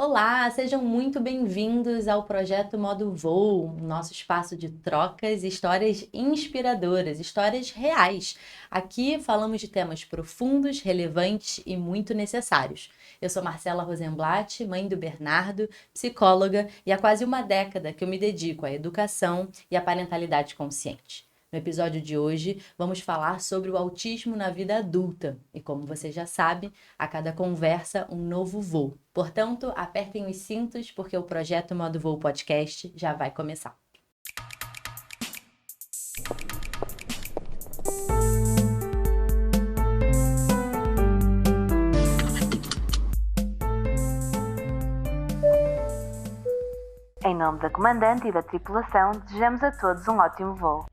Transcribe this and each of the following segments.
Olá, sejam muito bem-vindos ao projeto Modo Voo, nosso espaço de trocas e histórias inspiradoras, histórias reais. Aqui falamos de temas profundos, relevantes e muito necessários. Eu sou Marcela Rosenblatt, mãe do Bernardo, psicóloga, e há quase uma década que eu me dedico à educação e à parentalidade consciente. No episódio de hoje, vamos falar sobre o autismo na vida adulta. E como você já sabe, a cada conversa, um novo voo. Portanto, apertem os cintos, porque o projeto Modo Voo Podcast já vai começar. Em nome da comandante e da tripulação, desejamos a todos um ótimo voo.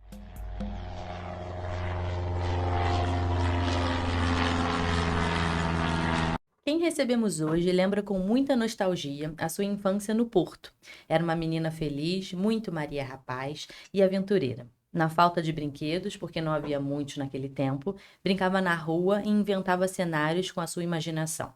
Quem recebemos hoje lembra com muita nostalgia a sua infância no Porto. Era uma menina feliz, muito Maria Rapaz e aventureira. Na falta de brinquedos, porque não havia muitos naquele tempo, brincava na rua e inventava cenários com a sua imaginação.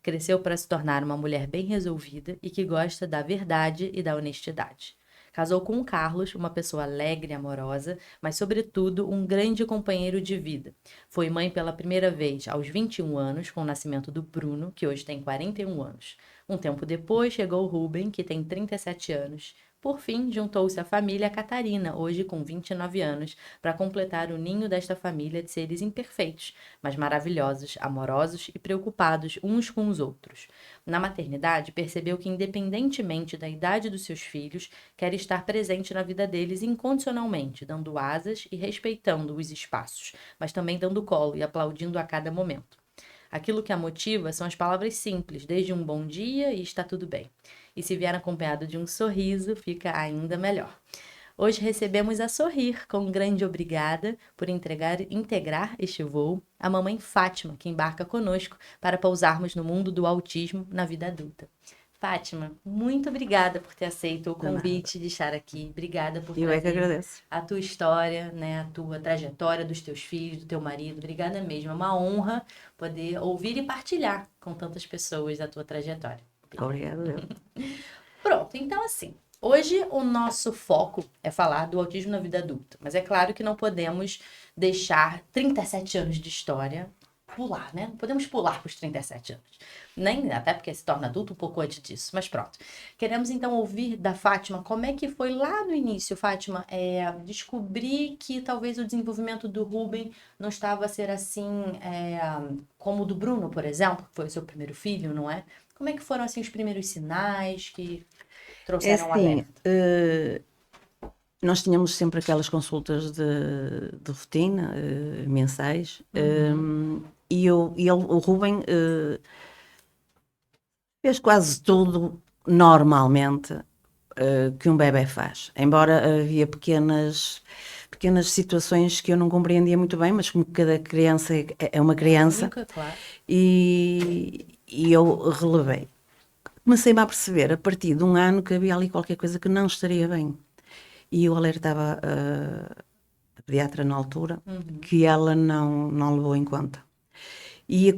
Cresceu para se tornar uma mulher bem resolvida e que gosta da verdade e da honestidade. Casou com o Carlos, uma pessoa alegre e amorosa, mas, sobretudo, um grande companheiro de vida. Foi mãe pela primeira vez aos 21 anos, com o nascimento do Bruno, que hoje tem 41 anos. Um tempo depois, chegou o Ruben, que tem 37 anos. Por fim, juntou-se à família Catarina, hoje com 29 anos, para completar o ninho desta família de seres imperfeitos, mas maravilhosos, amorosos e preocupados uns com os outros. Na maternidade, percebeu que, independentemente da idade dos seus filhos, quer estar presente na vida deles incondicionalmente, dando asas e respeitando os espaços, mas também dando colo e aplaudindo a cada momento. Aquilo que a motiva são as palavras simples, desde um bom dia e está tudo bem. E se vier acompanhado de um sorriso, fica ainda melhor. Hoje recebemos a sorrir com um grande obrigada por integrar este voo a mamãe Fátima, que embarca conosco para pousarmos no mundo do autismo na vida adulta. Fátima, muito obrigada por ter aceito o convite de estar aqui. Obrigada por Eu é que agradeço. a tua história, né, a tua trajetória dos teus filhos, do teu marido. Obrigada mesmo. É uma honra poder ouvir e partilhar com tantas pessoas a tua trajetória. Obrigada. Pronto, então assim, hoje o nosso foco é falar do autismo na vida adulta, mas é claro que não podemos deixar 37 anos de história pular, né? Não podemos pular para os 37 anos, nem até porque se torna adulto um pouco antes disso, mas pronto. Queremos então ouvir da Fátima como é que foi lá no início, Fátima, descobrir que talvez o desenvolvimento do Ruben não estava a ser assim como o do Bruno, por exemplo, que foi o seu primeiro filho, não é? Como é que foram assim os primeiros sinais que trouxeram o alerta? Nós tínhamos sempre aquelas consultas de rotina, mensais, e o Ruben fez quase tudo normalmente que um bebé faz, embora havia pequenas situações que eu não compreendia muito bem, mas como cada criança é uma criança, Nunca, claro. e eu relevei. Comecei-me a perceber, a partir de um ano, que havia ali qualquer coisa que não estaria bem. E eu alertava a pediatra na altura, que ela não levou em conta. E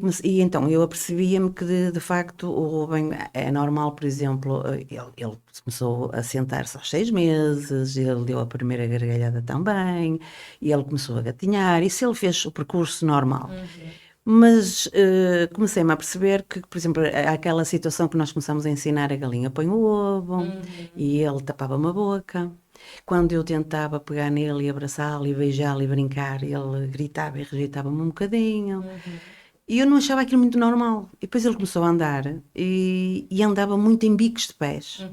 então eu apercebia-me que, de facto, o Ruben é normal, por exemplo, ele começou a sentar-se aos 6 meses, ele deu a primeira gargalhada também, e ele começou a gatinhar, isso ele fez o percurso normal. Mas comecei-me a perceber que, por exemplo, aquela situação que nós começamos a ensinar, a galinha põe o ovo, e ele tapava-me a boca. Quando eu tentava pegar nele e abraçá-lo e beijá-lo e brincar, ele gritava e rejeitava-me um bocadinho. E eu não achava aquilo muito normal. E depois ele começou a andar e andava muito em bicos de pés.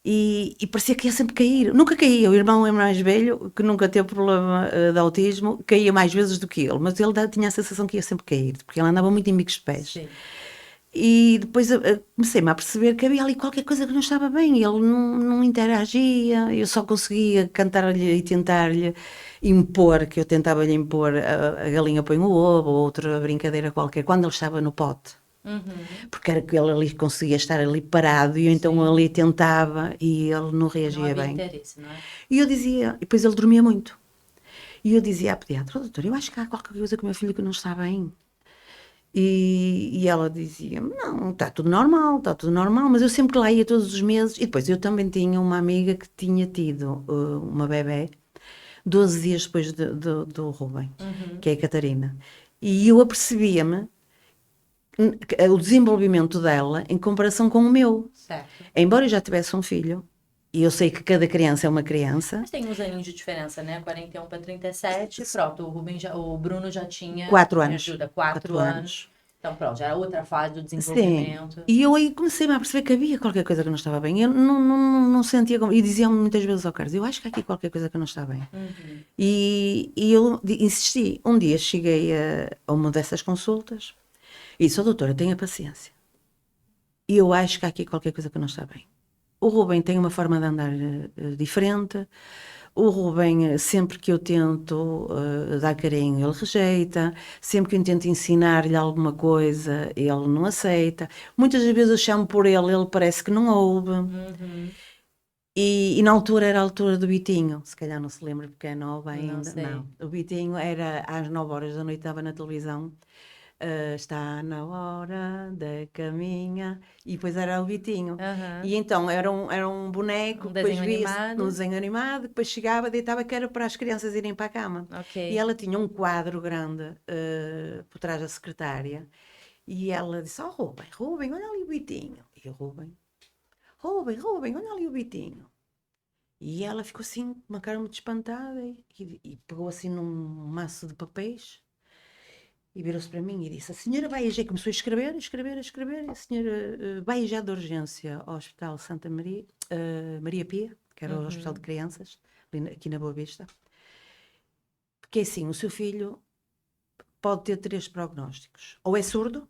E parecia que ia sempre cair. Nunca caía. O irmão é mais velho, que nunca teve problema de autismo, caía mais vezes do que ele. Mas ele tinha a sensação que ia sempre cair, porque ele andava muito em bicos de pés. Sim. E depois comecei-me a perceber que havia ali qualquer coisa que não estava bem. Ele não interagia, eu só conseguia cantar-lhe e tentar-lhe impor, que eu tentava-lhe impor a galinha põe o ovo, ou outra brincadeira qualquer, quando ele estava no pote. Porque era que ele ali conseguia estar ali parado, e eu então ali tentava e ele não reagia Não havia bem. interesse, não é? E eu dizia, e depois ele dormia muito. E eu dizia à pediatra: doutor, eu acho que há qualquer coisa com o meu filho que não está bem. E ela dizia-me, não, está tudo normal, mas eu sempre que lá ia todos os meses, e depois eu também tinha uma amiga que tinha tido uma bebé 12 dias depois do Rubem, que é a Catarina, e eu apercebia-me o desenvolvimento dela em comparação com o meu. Certo. Embora eu já tivesse um filho, e eu sei que cada criança é uma criança, Mas tem uns aninhos de diferença, né? 41 para 37, pronto, o Bruno já tinha, 4 me anos. ajuda, 4 anos. Então, pronto, já era outra fase do Sim, desenvolvimento. e eu aí comecei-me a perceber que havia qualquer coisa que não estava bem. Eu não sentia como. E diziam-me muitas vezes ao Carlos: eu acho que há aqui qualquer coisa que não está bem. E eu insisti. Um dia cheguei a uma dessas consultas e disse: doutora, tenha paciência. E eu acho que há aqui qualquer coisa que não está bem. O Rubem tem uma forma de andar diferente. O Rubem, sempre que eu tento dar carinho, ele rejeita. Sempre que eu tento ensinar-lhe alguma coisa, ele não aceita. Muitas das vezes eu chamo por ele, ele parece que não ouve. E na altura era a altura do Bitinho, se calhar não se lembra porque é nova Não ainda. sei. Não, o Bitinho era às 9 horas da noite, estava na televisão. Está na hora da caminha, e depois era o Bitinho. Aham. E então era um boneco, Um que depois desenho via-se animado. num desenho animado, depois chegava, deitava, que era para as crianças irem para a cama. Ok. E ela tinha um quadro grande por trás da secretária, e ela disse: oh Rubem, Rubem, olha ali o Bitinho. E o Rubem, Rubem, olha ali o Bitinho. E ela ficou assim, com uma cara muito espantada, e pegou assim num maço de papéis e virou-se para mim e disse: a senhora vai já, começou a escrever, e a senhora vai já de urgência ao Hospital Santa Maria, Maria Pia, que era o Hospital de Crianças, aqui na Boa Vista, porque assim, o seu filho pode ter 3 prognósticos. Ou é surdo,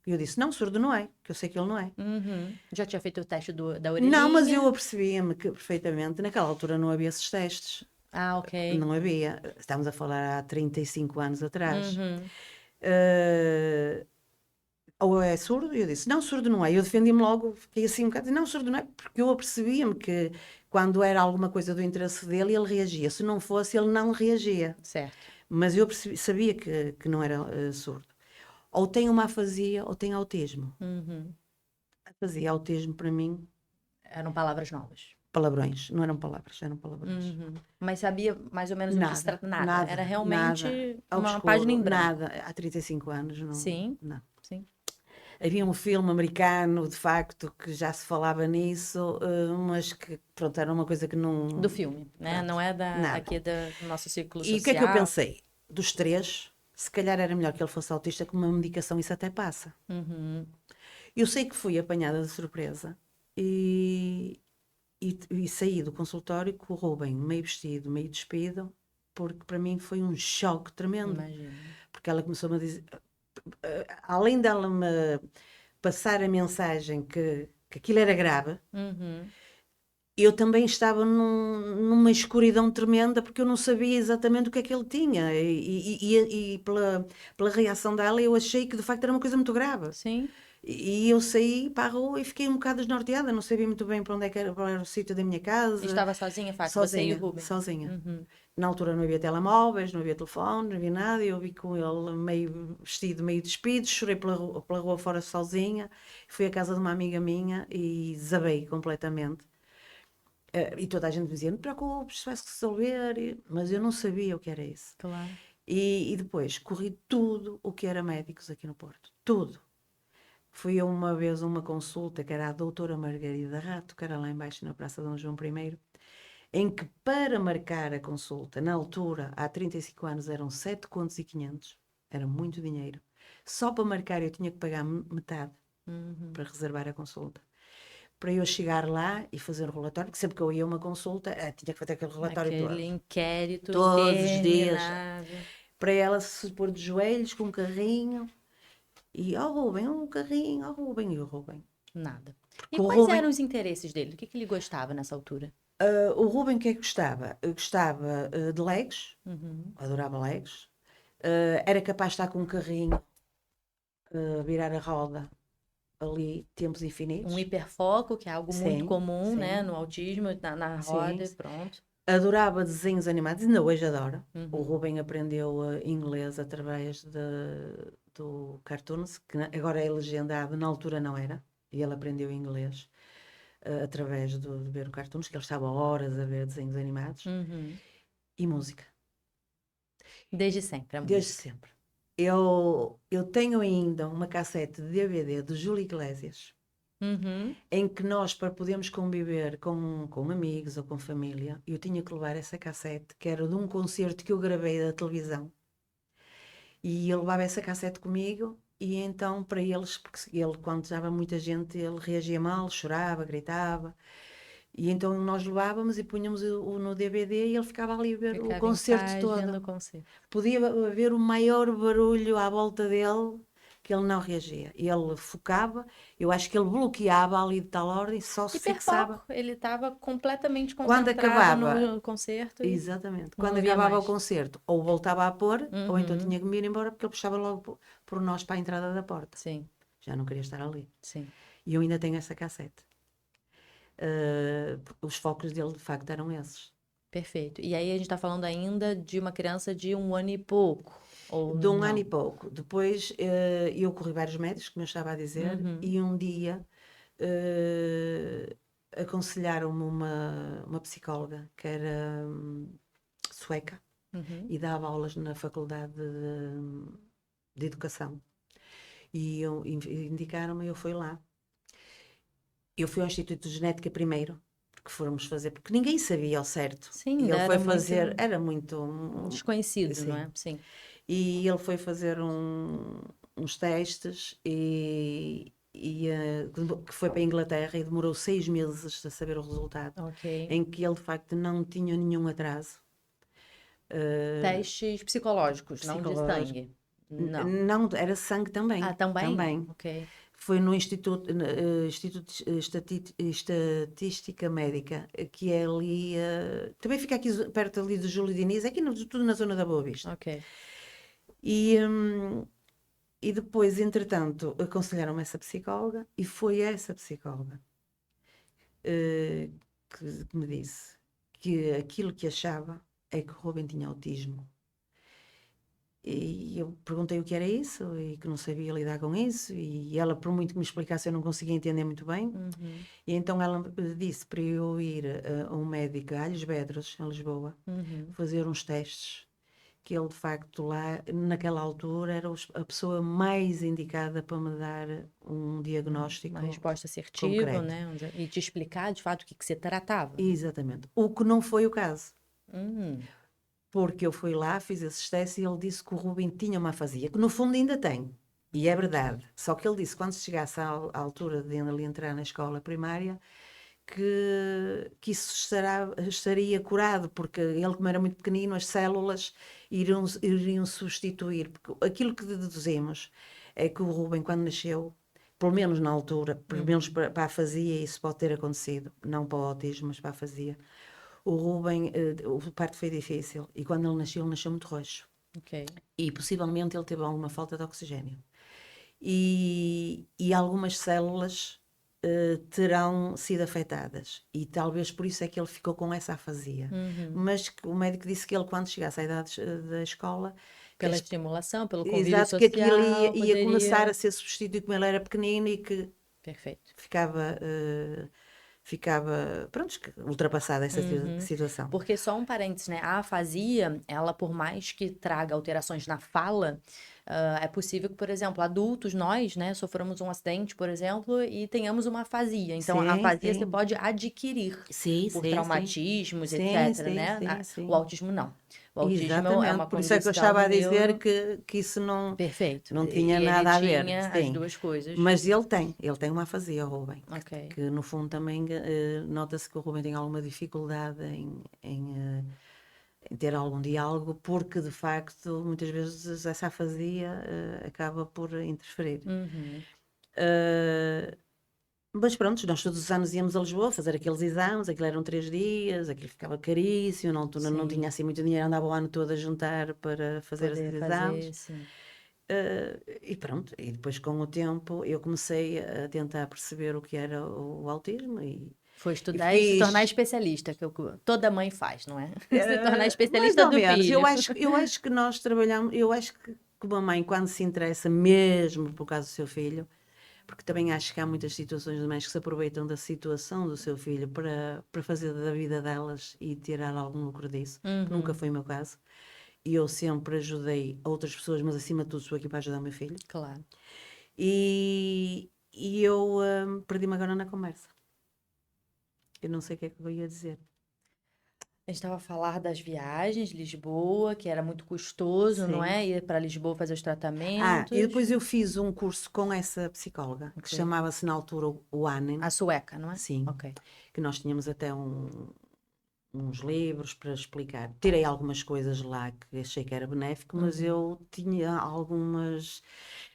e eu disse: não, surdo não é, que eu sei que ele não é. Já tinha feito o teste da orelhinha? Não, mas eu apercebia-me que perfeitamente, naquela altura não havia esses testes. Ah, ok. Não havia. Estamos a falar há 35 anos atrás. Uhum. Ou é surdo? E eu disse: não, surdo não é. Eu defendi-me logo, fiquei assim um bocado, não, surdo não é, porque eu apercebia-me que quando era alguma coisa do interesse dele, ele reagia. Se não fosse, ele não reagia. Certo. Mas eu sabia que não era surdo. Ou tem uma afasia ou tem autismo. Afasia e autismo, para mim, Eram palavras novas. palavrões. Não eram palavras, eram palavrões. Mas sabia mais ou menos o que se Nada, trata? Nada. Era realmente nada, uma página em branco. nada. Há 35 anos, não. Sim, Não. sim. Havia um filme americano, de facto, que já se falava nisso, mas que, pronto, era uma coisa que não... Do filme, né? Pronto, Não é nada. aqui do nosso círculo E o que é que eu social. pensei? Dos 3, se calhar era melhor que ele fosse autista, com uma medicação isso até passa. Eu sei que fui apanhada de surpresa e saí do consultório com o Rubem meio vestido, meio despido, porque para mim foi um choque tremendo. Imagino. Porque ela começou-me a dizer, além dela me passar a mensagem que aquilo era grave, eu também estava numa escuridão tremenda, porque eu não sabia exatamente o que é que ele tinha. E pela reação dela, eu achei que de facto era uma coisa muito grave. Sim. E eu saí para a rua e fiquei um bocado desnorteada, não sabia muito bem para onde é que era, qual era o sítio da minha casa. Estava sozinha, Fátima? Você e o Rubem? Sozinha. Na altura não havia telemóveis, não havia telefone, não havia nada. Eu vi com ele meio vestido, meio despido, chorei pela rua fora sozinha. Fui à casa de uma amiga minha e desabei completamente. E toda a gente me dizia: não te preocupes, isso vai se resolver. Mas eu não sabia o que era isso. Claro. E depois corri tudo o que era médicos aqui no Porto. Tudo. Fui a uma vez a uma consulta que era a doutora Margarida Rato, que era lá embaixo na Praça Dom João I, em que para marcar a consulta, na altura, há 35 anos, eram 7,5 contos, era muito dinheiro. Só para marcar eu tinha que pagar metade para reservar a consulta. Para eu chegar lá e fazer o relatório, porque sempre que eu ia a uma consulta, tinha que fazer aquele relatório todo. Aquele inquérito Todos os dias. interminável. Para ela se pôr de joelhos com um carrinho e, Rubem, um carrinho, Rubem, e o Rubem. Nada. Porque E o quais Rubem- eram os interesses dele? O que ele gostava nessa altura? O Rubem, o que é que gostava? Gostava de Legos, adorava Legos. Era capaz de estar com um carrinho, virar a roda ali, tempos infinitos. Um hiperfoco, que é algo muito Sim, comum, sim. né? No autismo, na Sim. roda, pronto. Adorava desenhos animados, ainda hoje adora. O Rubem aprendeu inglês através de muito cartoons, que agora é legendado, na altura não era, e ele aprendeu inglês através de ver o cartoons, que ele estava horas a ver desenhos animados, e música. Desde sempre, a Desde música. sempre. Eu tenho ainda uma cassete de DVD de Júlio Iglesias, em que nós, para podermos conviver com amigos ou com família, eu tinha que levar essa cassete, que era de um concerto que eu gravei da televisão. E eu levava essa cassete comigo, e então para eles, porque ele, quando estava muita gente, ele reagia mal, chorava, gritava. E então nós levávamos e punhamos no DVD e ele ficava ali a ver o Ficava em concerto paz todo. vendo o concerto. Podia haver o maior barulho à volta dele, que ele não reagia. Ele focava, eu acho que ele bloqueava ali de tal ordem, só se fixava. Hiperfoco. Ele estava completamente Quando concentrado acabava, no concerto e exatamente, não quando ouvia acabava o mais. concerto, ou voltava a pôr, ou então Uhum. tinha que me ir embora, porque ele puxava logo por nós para a entrada da porta. Sim, Já não queria estar ali. sim. E eu ainda tenho essa cassete. Os focos dele, de facto, eram esses. Perfeito. E aí a gente está falando ainda de uma criança de 1 ano e pouco, ou De um não? ano e pouco. Depois eu corri vários médicos, como eu estava a dizer, e um dia aconselharam-me uma psicóloga que era sueca e dava aulas na faculdade de educação. E indicaram-me, eu fui lá. Eu fui ao Instituto de Genética primeiro, porque fomos fazer, porque ninguém sabia ao certo. Sim, E ele ainda foi era fazer, muito era muito desconhecido, não sim. é? Sim. E ele foi fazer uns testes que foi para a Inglaterra e demorou 6 meses a saber o resultado, Ok. em que ele de facto não tinha nenhum atraso Testes psicológicos, não de psicológico. sangue. Não. Não, era sangue também. Ah, também? Também. Ok. Foi no Instituto de Estatística Médica, que é ali, também fica aqui perto ali do Júlio Diniz, aqui tudo na zona da Boa Vista. Ok. E depois, entretanto, aconselharam-me essa psicóloga e foi essa psicóloga que me disse que aquilo que achava é que o Rubem tinha autismo. E eu perguntei o que era isso e que não sabia lidar com isso, e ela, por muito que me explicasse, eu não conseguia entender muito bem. E então ela disse para eu ir a um médico a Alhos Vedros, em Lisboa, fazer uns testes, que ele de facto lá, naquela altura, era a pessoa mais indicada para me dar um diagnóstico Uma resposta assertiva, concreto. né? E te explicar de fato o que se tratava. Exatamente. O que não foi o caso. Hum, Porque eu fui lá, fiz esses testes e ele disse que o Rubem tinha uma afasia, que no fundo ainda tem. E é verdade. Só que ele disse que quando chegasse à altura de ele entrar na escola primária, que isso estaria curado, porque ele, como era muito pequenino, as células iriam substituir. Porque aquilo que deduzimos é que o Rubem, quando nasceu, pelo menos na altura, pelo menos para a afasia, isso pode ter acontecido, não para o autismo, mas para a afasia. O Rubem, o parto foi difícil e quando ele nasceu muito roxo. ok. E possivelmente ele teve alguma falta de oxigênio. E algumas células terão sido afetadas. E talvez por isso é que ele ficou com essa afasia. Mas o médico disse que ele, quando chegasse à idade da escola, Pela estimulação, pelo convívio exato, social, que aquilo ia poderia... começar a ser substituído como ele era pequenino e que Perfeito. ficava, pronto, ultrapassada essa situação. Porque só um parênteses, né? A afasia, ela por mais que traga alterações na fala, é possível que, por exemplo, adultos, nós, né, soframos um acidente, por exemplo, e tenhamos uma afasia. Então, a Sim, afasia sim. você pode adquirir Sim, por sim, traumatismos, sim. etc, Sim, né? sim, sim. O autismo não. O autismo é Exatamente, uma por isso é que eu condição estava a dizer neuro... que isso não Perfeito. tinha E nada a ele ver. tinha as Sim. duas coisas. Mas ele tem uma afasia, o Rubem. Ok. Que no fundo também nota-se que o Rubem tem alguma dificuldade em ter algum diálogo, porque de facto muitas vezes essa afasia acaba por interferir. Mas pronto, nós todos os anos íamos a Lisboa fazer aqueles exames, aquilo eram 3 dias, aquilo ficava caríssimo, na altura não Sim. tinha assim muito dinheiro, andava o ano todo a juntar para fazer Poder esses fazer, exames. sim. E pronto, e depois com o tempo eu comecei a tentar perceber o que era o autismo e Foi estudar e se fiz, tornar especialista, que toda mãe faz, não é? Se tornar mais especialista ou do menos, filho. eu acho que nós trabalhamos, eu acho que que uma mãe, quando se interessa mesmo por causa do seu filho, porque também acho que há muitas situações de mães que se aproveitam da situação do seu filho para fazer da vida delas e tirar algum lucro disso, que nunca foi o meu caso. E eu sempre ajudei outras pessoas, mas acima de tudo estou aqui para ajudar o meu filho. Claro. E eu perdi-me agora na conversa. Eu não sei o que é que eu ia dizer. A gente estava a falar das viagens, Lisboa, que era muito custoso, não Sim. é? Ir para Lisboa fazer os E tratamentos. depois eu fiz um curso com essa psicóloga, que Ok. chamava-se na altura o ANEN. A sueca, não é? Sim. Ok. Que nós tínhamos até uns livros para explicar. Tirei algumas coisas lá que achei que era benéfico, mas eu tinha algumas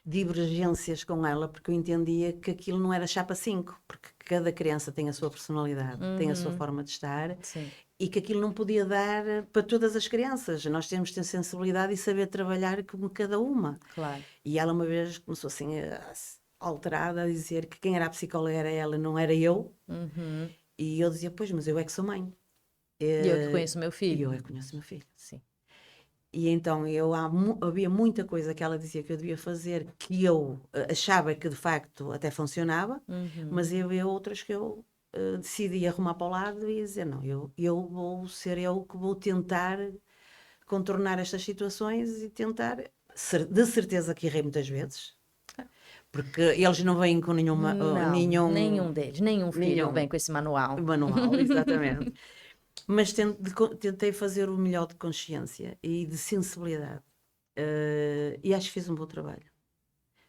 divergências com ela, porque eu entendia que aquilo não era chapa 5, porque cada criança tem a sua personalidade, tem a sua forma de estar, Sim. e que aquilo não podia dar para todas as crianças. Nós temos de ter sensibilidade e saber trabalhar com cada uma. Claro. E ela uma vez começou assim alterada a dizer que quem era a psicóloga era ela, não era eu. E eu dizia, pois, mas eu é que sou mãe. E eu que conheço meu E filho. eu é que conheço o meu filho. Sim. E então havia muita coisa que ela dizia que eu devia fazer que eu achava que de facto até funcionava, mas havia outras que eu decidi arrumar para o lado e dizer, não, eu vou ser eu que vou tentar contornar estas situações e tentar, de certeza que errei muitas vezes, porque eles não vêm com nenhuma, Não, nenhum deles, nenhum filho nenhum vem com esse manual. manual, exatamente. Mas tentei fazer o melhor de consciência e de sensibilidade. E acho que fiz um bom trabalho.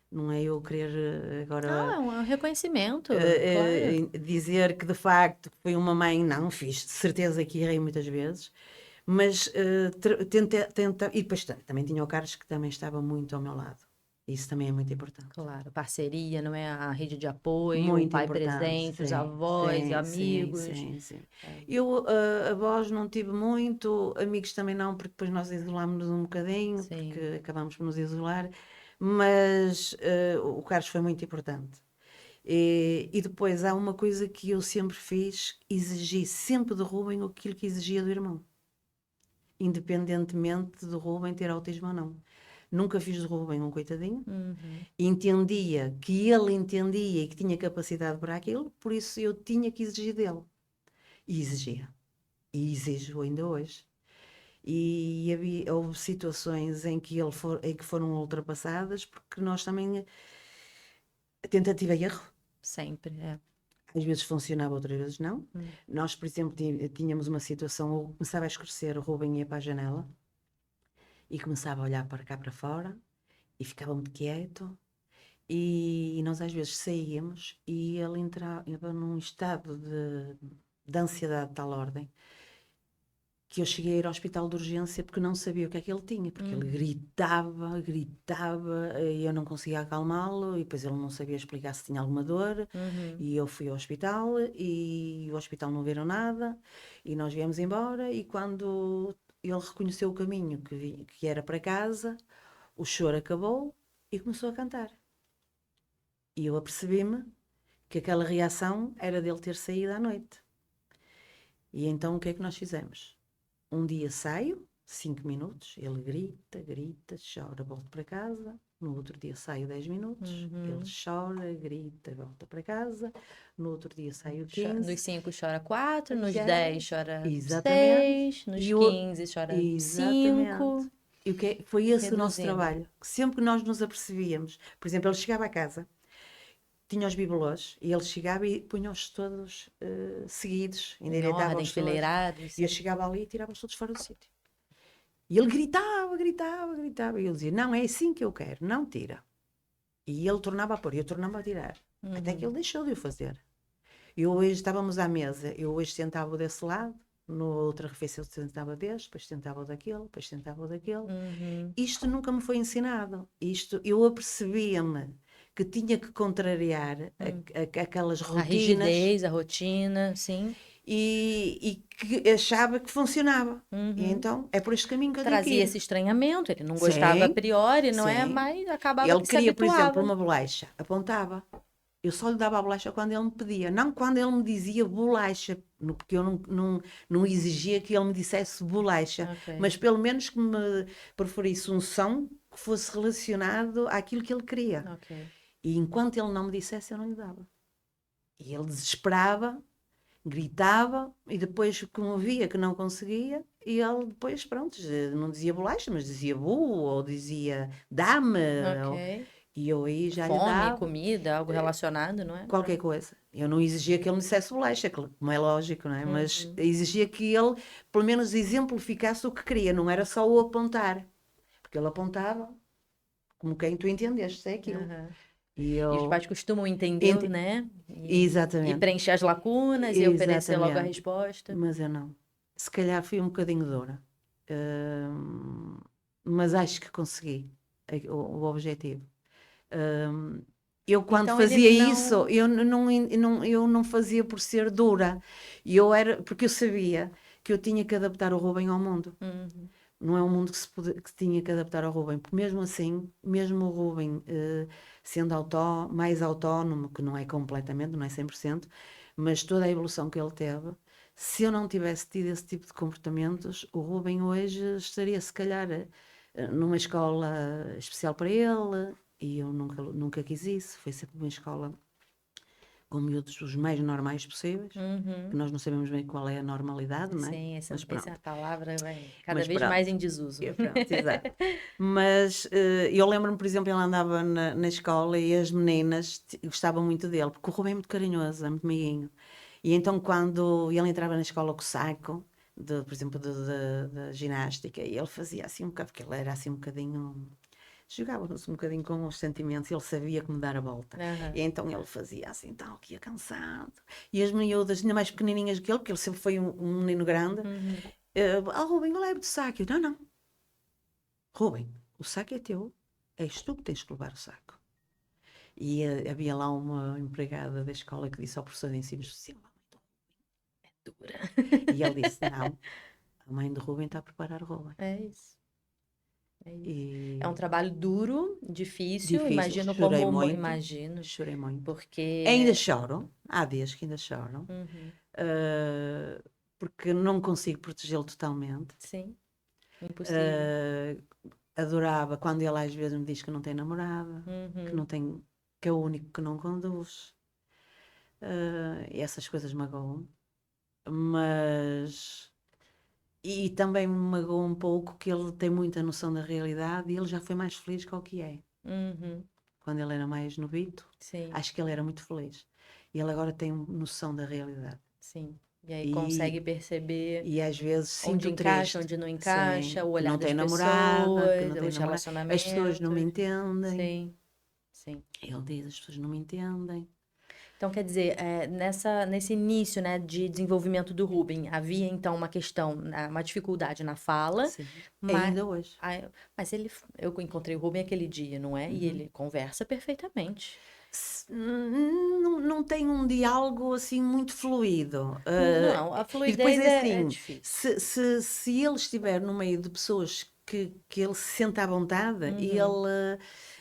Não é eu querer agora Não, é um reconhecimento, claro. dizer que de facto fui uma mãe, não, fiz de certeza que errei muitas vezes, mas tentei, e depois também tinha o Carlos que também estava muito ao meu lado. Isso também é muito importante. Claro, parceria, não é? A rede de apoio, o Muito pai importante, presente, os sim, avós, sim, amigos. sim. Eu, avós não tive muito, amigos também não, porque depois nós isolámos-nos um bocadinho, Sim. porque acabámos por nos isolar, mas o Carlos foi muito importante. E depois há uma coisa que eu sempre fiz, exigi sempre do Rubem aquilo que exigia do irmão, independentemente do Rubem ter autismo ou não. Nunca fiz do Rubem um coitadinho. Entendia que ele entendia e que tinha capacidade para aquilo, por isso eu tinha que exigir dele. E exigia. E exijo ainda hoje. E houve situações em que em que foram ultrapassadas, porque nós também. Tentativa e erro. Sempre, é. Às vezes funcionava, outras vezes não. Nós, por exemplo, tínhamos uma situação, começava a escurecer, o Rubem ia para a janela e começava a olhar para cá para fora e ficava muito quieto. E nós às vezes saíamos e ele entrava num estado de ansiedade de tal ordem que eu cheguei a ir ao hospital de urgência porque não sabia o que é que ele tinha, porque ele gritava, e eu não conseguia acalmá-lo, e depois ele não sabia explicar se tinha alguma dor, e eu fui ao hospital, e o hospital não viram nada, e nós viemos embora, e quando ele reconheceu o caminho que era para casa, o choro acabou e começou a cantar. E eu apercebi-me que aquela reação era dele ter saído à noite. E então o que é que nós fizemos? Um dia saio, 5 minutos, ele grita, chora, volta para casa. No outro dia saio 10 minutos, ele chora, grita, volta para casa. No outro dia saio 15. Nos 5 chora 4, nos Já. 10 chora Exatamente. 6, nos E 15 chora 5. Exatamente. E foi esse o nosso Reduzindo. trabalho. Sempre que nós nos apercebíamos, por exemplo, ele chegava a casa, tinha os bibelôs, e ele chegava e punha-os todos seguidos, Em endireitava-os ordem, todos. enfileirados. E eu chegava ali e tirava-os todos fora do sítio. E ele gritava. E eu dizia, não, é assim que eu quero, não tira. E ele tornava a pôr, e eu tornava a tirar. Até que ele deixou de o fazer. E hoje estávamos à mesa, eu hoje sentava desse lado, no outra refeição sentava deste, depois sentava daquele, depois sentava daquele. Isto nunca me foi ensinado. Eu apercebia-me que tinha que contrariar aquelas A rotinas. rigidez, a rotina, sim. E que achava que funcionava. E então é por este caminho que eu tenho que Trazia ir. esse estranhamento, ele não gostava a priori, não é? sim. Mas acabava Ele que se queria, por habituava. exemplo, uma bolacha, apontava. Eu só lhe dava a bolacha quando ele me pedia, não quando ele me dizia bolacha, porque eu não exigia que ele me dissesse bolacha, Ok. mas pelo menos que me preferisse um som que fosse relacionado àquilo que ele queria. Ok. E enquanto ele não me dissesse, eu não lhe dava. E ele desesperava, gritava, e depois, como via que não conseguia, e ele depois, pronto, não dizia bolacha, mas dizia bu, ou dizia dá-me, Ok. e eu aí já lhe Fome, dava comida, algo relacionado, não é? qualquer coisa. Eu não exigia que ele me dissesse bolacha, como é lógico, não é? Mas exigia que ele, pelo menos, exemplificasse o que queria, não era só o apontar. Porque ele apontava como quem tu entendeste, é aquilo. Aham. E E os eu... pais costumam entender, né? E Exatamente. preencher as lacunas e oferecer logo a Exatamente. resposta. Mas eu não. Se calhar fui um bocadinho dura. Mas acho que consegui o objetivo. Eu quando Então ele fazia isso, não. eu não fazia por ser dura. Porque eu sabia que eu tinha que adaptar o Rubem ao mundo. Uhum. Não é um mundo que se tinha que adaptar ao Rubem, porque mesmo assim, mesmo o Rubem sendo mais autónomo, que não é completamente, não é 100%, mas toda a evolução que ele teve, se eu não tivesse tido esse tipo de comportamentos, o Rubem hoje estaria se calhar numa escola especial para ele, e eu nunca quis isso, foi sempre uma escola com miúdos os mais normais possíveis, que Uhum. nós não sabemos bem qual é a normalidade, não é? Sim, Mas essa pronto. palavra vai cada Mas vez pronto. mais em desuso. Pronto, exato. Mas eu lembro-me, por exemplo, ele andava na escola e as meninas gostavam muito dele, porque o Rubem é muito carinhoso, é muito meiguinho. E então, quando ele entrava na escola com o saco, por exemplo, da ginástica, e ele fazia assim um bocado, porque ele era assim um bocadinho. Jogava-se um bocadinho com os sentimentos, ele sabia como dar a volta. Aham. E então ele fazia assim, tal, que ia cansado. E as miúdas, ainda mais pequenininhas que ele, porque ele sempre foi um menino grande, Uhum. Rubem, eu levo-te saco. Eu, não, não. Rubem, o saco é teu, és tu que tens que levar o saco. E havia lá uma empregada da escola que disse ao professor de ensino social, Dura. e ele disse, não, a mãe de Rubem está a preparar o Rubem. É isso. É isso. É um E trabalho duro, difícil, difícil, imagino chorei como. muito, Imagino, chorei muito. Ainda porque. choro, há dias que ainda choro, Uhum. porque não consigo protegê-lo totalmente. Sim, impossível. Uh, Adorava quando ele às vezes me diz que não tem namorada, que não Uhum. tem, que é o único que não conduz. E essas coisas magoam. Mas. E também me magoa um pouco que ele tem muita noção da realidade e ele já foi mais feliz que o que é. Uhum. Quando ele era mais novito, Sim, acho que ele era muito feliz. E ele agora tem noção da realidade. sim. E aí consegue E, perceber e às vezes onde sinto encaixa, triste. onde não encaixa, Sim, o que olhar não das tem namorada, que não pessoas, tem os namorada. As pessoas não me relacionamentos. entendem. Sim, sim. Ele diz, as pessoas não me entendem. Então, quer dizer, nesse início, né, de desenvolvimento do Rubem, havia então uma questão, né, uma dificuldade na fala, Sim. mas, Ainda hoje. mas eu encontrei o Rubem aquele dia, não é? E ele conversa perfeitamente. Não tem um diálogo assim muito fluido. Não, a E depois fluidez é é assim, difícil. se ele estiver no meio de pessoas que ele se sente à vontade, ele Uhum,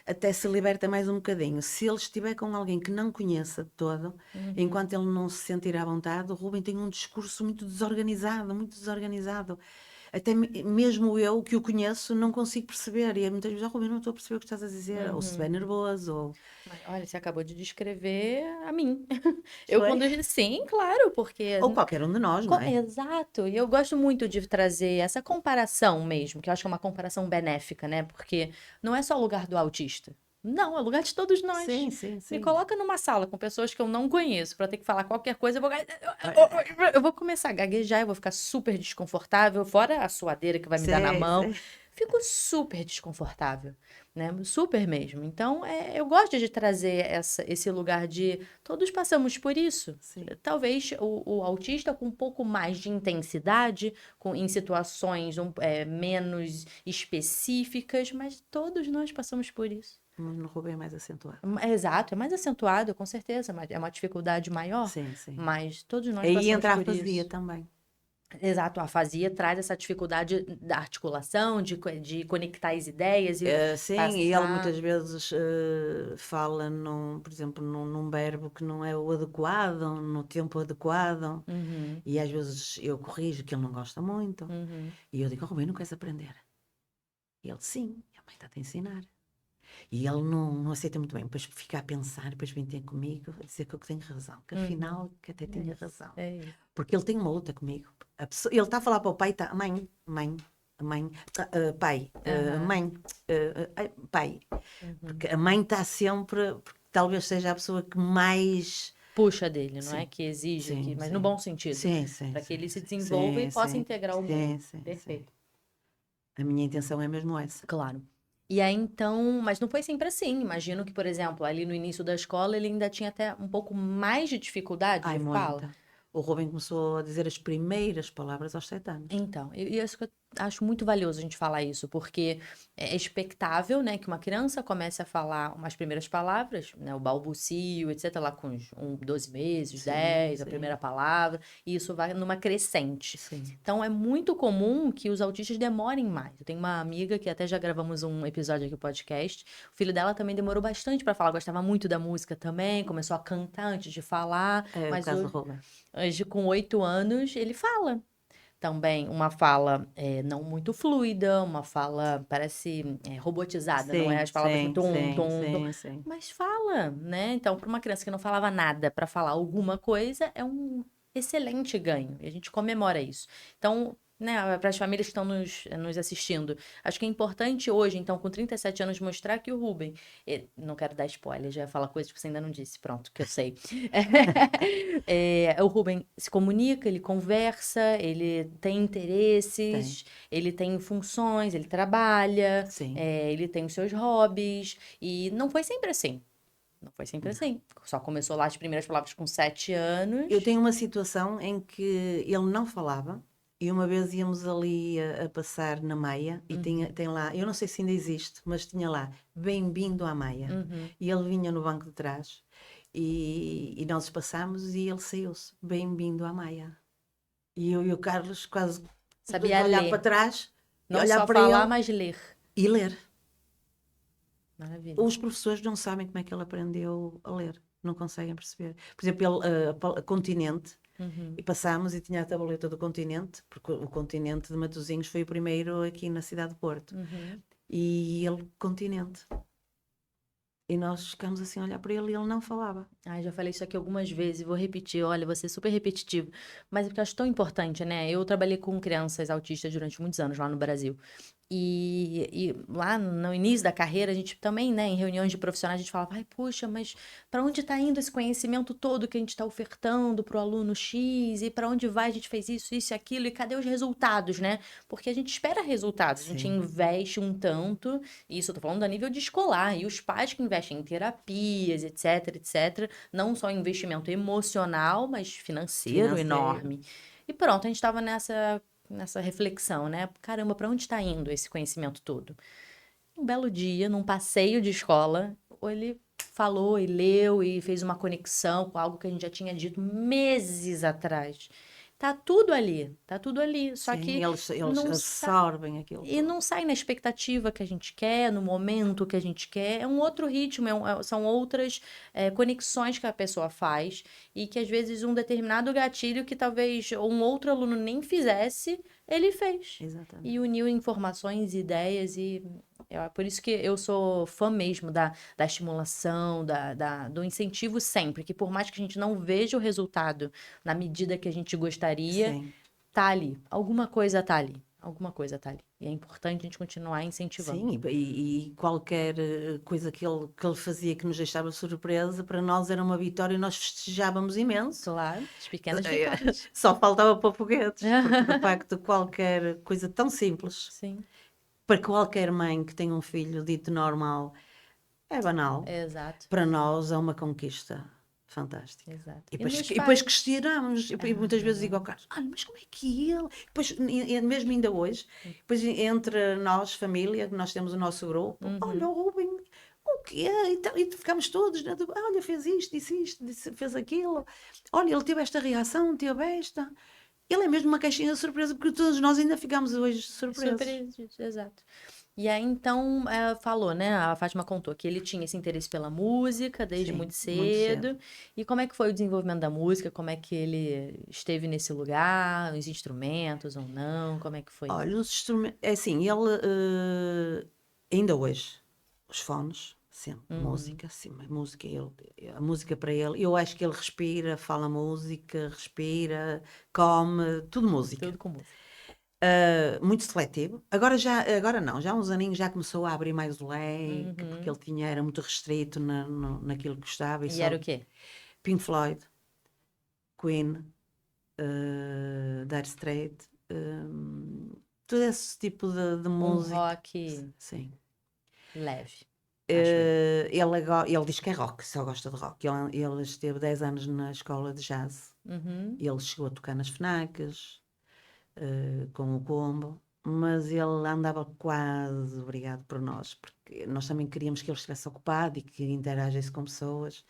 até se liberta mais um bocadinho. Se ele estiver com alguém que não conheça de todo, uhum. enquanto ele não se sentir à vontade, o Rubem tem um discurso muito desorganizado, muito desorganizado. Até mesmo eu que o conheço não consigo perceber. E muitas vezes, Rubem, não estou a perceber o que estás a dizer. Ou se estiver Uhum. nervoso, ou. Mas, olha, você acabou de descrever a mim. Eu Foi? quando sim, claro, porque Ou qualquer um de nós, não é? exato. E eu gosto muito de trazer essa comparação mesmo, que eu acho que é uma comparação benéfica, né? Porque não é só o lugar do autista. Não, é o lugar de todos nós. Sim, sim, Me sim. coloca numa sala com pessoas que eu não conheço para ter que falar qualquer coisa, Ah, eu vou começar a gaguejar, eu vou ficar super desconfortável, fora a suadeira que vai me dar na sei, mão. sei. Fico super desconfortável, né? Super mesmo. Então, eu gosto de trazer esse lugar de todos passamos por isso. Sim. Talvez o autista com um pouco mais de intensidade, em situações menos específicas, mas todos nós passamos por isso. Mas no Rubem é mais acentuado. Exato, é mais acentuado, com certeza, mas é uma dificuldade maior, Sim, sim. mas todos nós Aí passamos entra a por afasia isso. também. Exato, a afasia traz essa dificuldade da articulação, de conectar as ideias e Sim, e ele passar. muitas vezes fala, por exemplo, num verbo que não é o adequado, no tempo adequado, Uhum, e às vezes eu corrijo que ele não gosta muito, uhum. e eu digo, oh, Rubem, não queres aprender? E ele, sim. mãe está a ensinar. E ele não aceita muito bem. Depois fica a pensar, depois vem ter comigo a dizer que eu tenho razão. Que afinal, que até tinha razão. É isso. Porque ele tem uma luta comigo. Ele está a falar para o pai, tá, mãe, pai, pai. Porque a mãe está sempre, porque talvez seja a pessoa que mais... Puxa dele, não é? Sim. Que exige, Sim, mas sim. no bom sentido. Sim, sim. Para que ele se sim, desenvolva sim, e possa sim, integrar o sim, mundo. sim, Perfeito. sim. A minha intenção é mesmo essa. Claro. E aí, então, mas não foi sempre assim. Imagino que, por exemplo, ali no início da escola, ele ainda tinha até um pouco mais de dificuldade Ai, de fala. muita. O Rubem começou a dizer as primeiras palavras aos 7 anos. Então, e isso que eu acho muito valioso a gente falar isso, porque é expectável, né, que uma criança comece a falar umas primeiras palavras, né, o balbucio, etc, lá com uns 12 meses, Sim, 10, a sim. primeira palavra, e isso vai numa crescente. Sim. Então, é muito comum que os autistas demorem mais. Eu tenho uma amiga que até já gravamos um episódio aqui no podcast, o filho dela também demorou bastante para falar, gostava muito da música também, começou a cantar antes de falar, É o mas caso do Rubem. hoje, com 8 anos, ele fala. Também uma fala não muito fluida, uma fala parece robotizada, não é Sim, as palavras sim, tum, sim, tum, tum, sim, sim. mas fala, né? Então, para uma criança que não falava nada, para falar alguma coisa, é um excelente ganho, e a gente comemora isso. Então, né, para as famílias que estão nos assistindo, acho que é importante hoje, então, com 37 anos, mostrar que o Rubem, não quero dar spoiler, já ia falar coisas que você ainda não disse, pronto, que eu sei. O Rubem se comunica, ele conversa, ele tem interesses, ele tem funções, ele trabalha, Sim. ele tem os seus hobbies, e não foi sempre assim. Não foi sempre assim. Só começou lá as primeiras palavras com 7 anos. Eu tenho uma situação em que ele não falava e uma vez íamos ali a passar na Maia e tem lá, eu não sei se ainda existe, mas tinha lá, bem-vindo à Maia. E ele vinha no banco de trás e nós passámos e ele saiu-se, bem-vindo à Maia. E eu e o Carlos quase Sabia olhar ler. para trás e Não olhar só para falar, ele mas ler. e ler. Maravilha. Os professores não sabem como é que ele aprendeu a ler, não conseguem perceber. Por exemplo, ele, Continente, e passámos e tinha a tabuleta do Continente, porque o Continente de Matosinhos foi o primeiro aqui na cidade de Porto. E ele, Continente. E nós ficamos assim a olhar para ele e ele não falava. Ai, já falei isso aqui algumas vezes e vou repetir. Olha, vou ser super repetitivo. Mas é porque eu acho tão importante, né? Eu trabalhei com crianças autistas durante muitos anos lá no Brasil. E lá no início da carreira, a gente também, né, em reuniões de profissionais, a gente falava, ai, puxa, mas para onde está indo esse conhecimento todo que a gente está ofertando para o aluno X? E para onde vai? A gente fez isso, isso e aquilo, e cadê os resultados, né? Porque a gente espera resultados, a gente Sim. investe um tanto, e isso eu tô falando a nível de escolar, e os pais que investem em terapias, etc, etc, não só investimento emocional, mas financeiro enorme. E pronto, a gente estava nessa reflexão, né? Caramba, para onde está indo esse conhecimento todo? Um belo dia, num passeio de escola, ele falou e leu e fez uma conexão com algo que a gente já tinha dito meses atrás. Tá tudo ali, tá tudo ali. Só Sim, que eles não absorvem aquilo. e não sai na expectativa que a gente quer, no momento que a gente quer. É um outro ritmo, são outras conexões que a pessoa faz e que às vezes um determinado gatilho que talvez um outro aluno nem fizesse, ele fez. Exatamente. E uniu informações, ideias e por isso que eu sou fã mesmo da estimulação, do incentivo sempre, que por mais que a gente não veja o resultado na medida que a gente gostaria, Sim. tá ali. Alguma coisa tá ali. Alguma coisa tá ali. E é importante a gente continuar incentivando. Sim, e qualquer coisa que ele fazia que nos deixava surpresa, para nós era uma vitória e nós festejávamos imenso. Claro, as pequenas vitórias. Só faltava pôr foguetes, porque de facto qualquer coisa tão simples, Sim, para qualquer mãe que tem um filho dito normal, é banal. exato, Para nós é uma conquista fantástica. exato. E nos depois pais? questionamos, e muitas vezes digo ao Carlos, olha, mas como é que ele? Depois, mesmo ainda hoje, depois entre nós, família, que nós temos o nosso grupo, olha, o Rubem, o quê? E ficamos todos, né? Olha, fez isto, fez aquilo, olha, ele teve esta reação, teve esta. Ele é mesmo uma caixinha de surpresa, porque todos nós ainda ficamos hoje surpresos. Surpresos, exato. E aí, então, falou, né? A Fátima contou que ele tinha esse interesse pela música desde Sim, muito muito cedo. cedo. E como é que foi o desenvolvimento da música? Como é que ele esteve nesse lugar? Os instrumentos ou não? Como é que foi? Olha, os instrumentos, é assim, ele ainda hoje, os fones, sempre, Uhum. música, sim, a música para ele, eu acho que ele respira, fala música, respira, come, tudo música. Tudo com música. Muito seletivo. Agora não, já há uns aninhos já começou a abrir mais o leque, porque ele era muito restrito naquilo que gostava. E era o quê? Pink Floyd, Queen, Dire Straits, todo esse tipo de música. rock Sim. leve, acho eu. Ele diz que é rock, só gosta de rock. Ele esteve 10 anos na escola de jazz. Uhum. Ele chegou a tocar nas FNACs, com o combo, mas ele andava quase obrigado por nós, porque nós também queríamos que ele estivesse ocupado e que interagisse com pessoas.